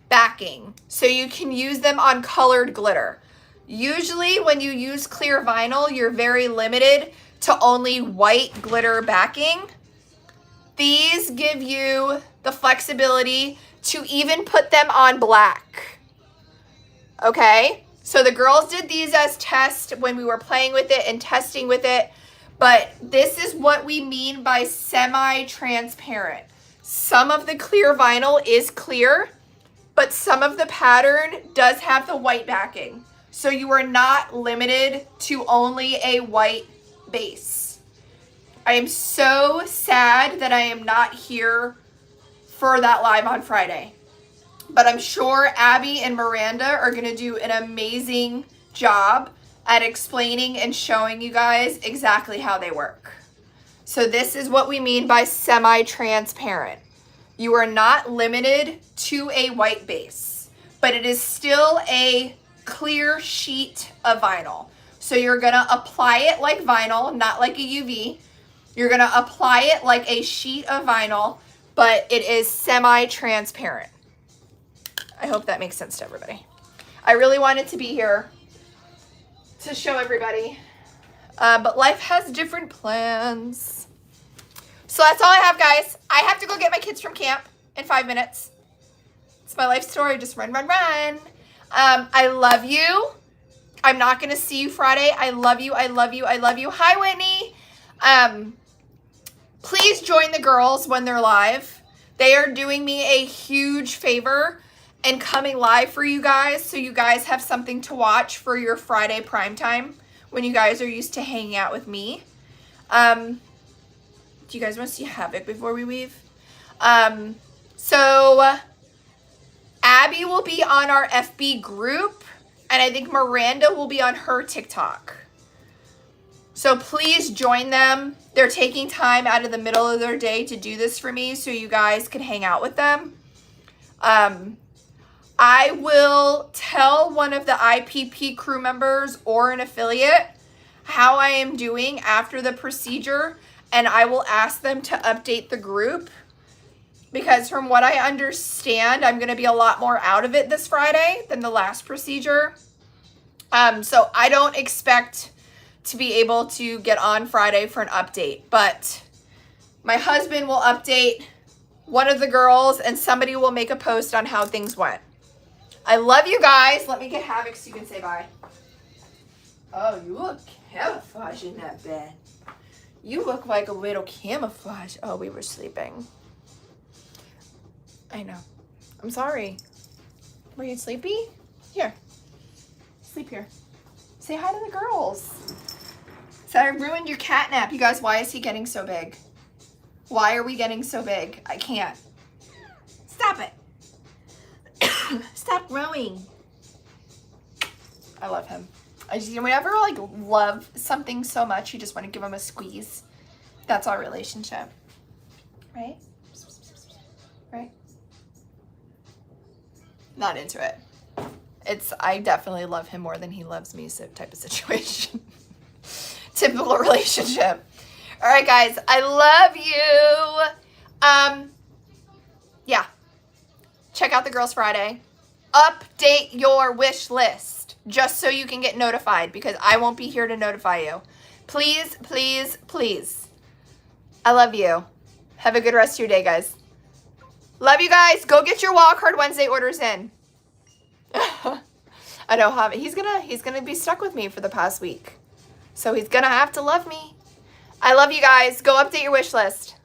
backing. So you can use them on colored glitter. Usually when you use clear vinyl, you're very limited to only white glitter backing. These give you the flexibility to even put them on black. Okay? So the girls did these as tests when we were playing with it and testing with it. But this is what we mean by semi-transparent. Some of the clear vinyl is clear, but some of the pattern does have the white backing. So you are not limited to only a white base. I am so sad that I am not here for that live on Friday. But I'm sure Abby and Miranda are going to do an amazing job at explaining and showing you guys exactly how they work. So this is what we mean by semi-transparent. You are not limited to a white base, but it is still a clear sheet of vinyl. So you're going to apply it like vinyl, not like a UV. You're going to apply it like a sheet of vinyl, but it is semi-transparent. I hope that makes sense to everybody. I really wanted to be here to show everybody, but life has different plans. So that's all I have, guys. I have to go get my kids from camp in 5 minutes. It's my life story. Just run. I love you. I'm not going to see you Friday. I love you. Hi, Whitney. Please join the girls when they're live. They are doing me a huge favor and coming live for you guys, so you guys have something to watch for your Friday prime time when you guys are used to hanging out with me. Do you guys want to see Havoc before we leave? So Abby will be on our FB group, and I think Miranda will be on her TikTok. So please join them. They're taking time out of the middle of their day to do this for me so you guys can hang out with them. I will tell one of the IPP crew members or an affiliate how I am doing after the procedure, and I will ask them to update the group because from what I understand, I'm going to be a lot more out of it this Friday than the last procedure. So I don't expect to be able to get on Friday for an update, but my husband will update one of the girls and somebody will make a post on how things went. I love you guys. Let me get Havoc so you can say bye. Oh, you look camouflage in that bed. You look like a little camouflage. Oh, we were sleeping. I know. I'm sorry. Were you sleepy? Here. Sleep here. Say hi to the girls. So I ruined your cat nap. You guys, why is he getting so big? Why are we getting so big? I can't. Stop it. Stop growing. I love him. I just, whenever I like love something so much, you just want to give him a squeeze. That's our relationship. Right? Right? Not into it. I definitely love him more than he loves me, so type of situation. Typical relationship. All right, guys, I love you. Yeah. Check out the Girls Friday. Update your wish list just so you can get notified because I won't be here to notify you. Please, please, please. I love you. Have a good rest of your day, guys. Love you guys. Go get your Wildcard Wednesday orders in. I know how he's gonna be stuck with me for the past week. So he's gonna have to love me. I love you guys. Go update your wish list.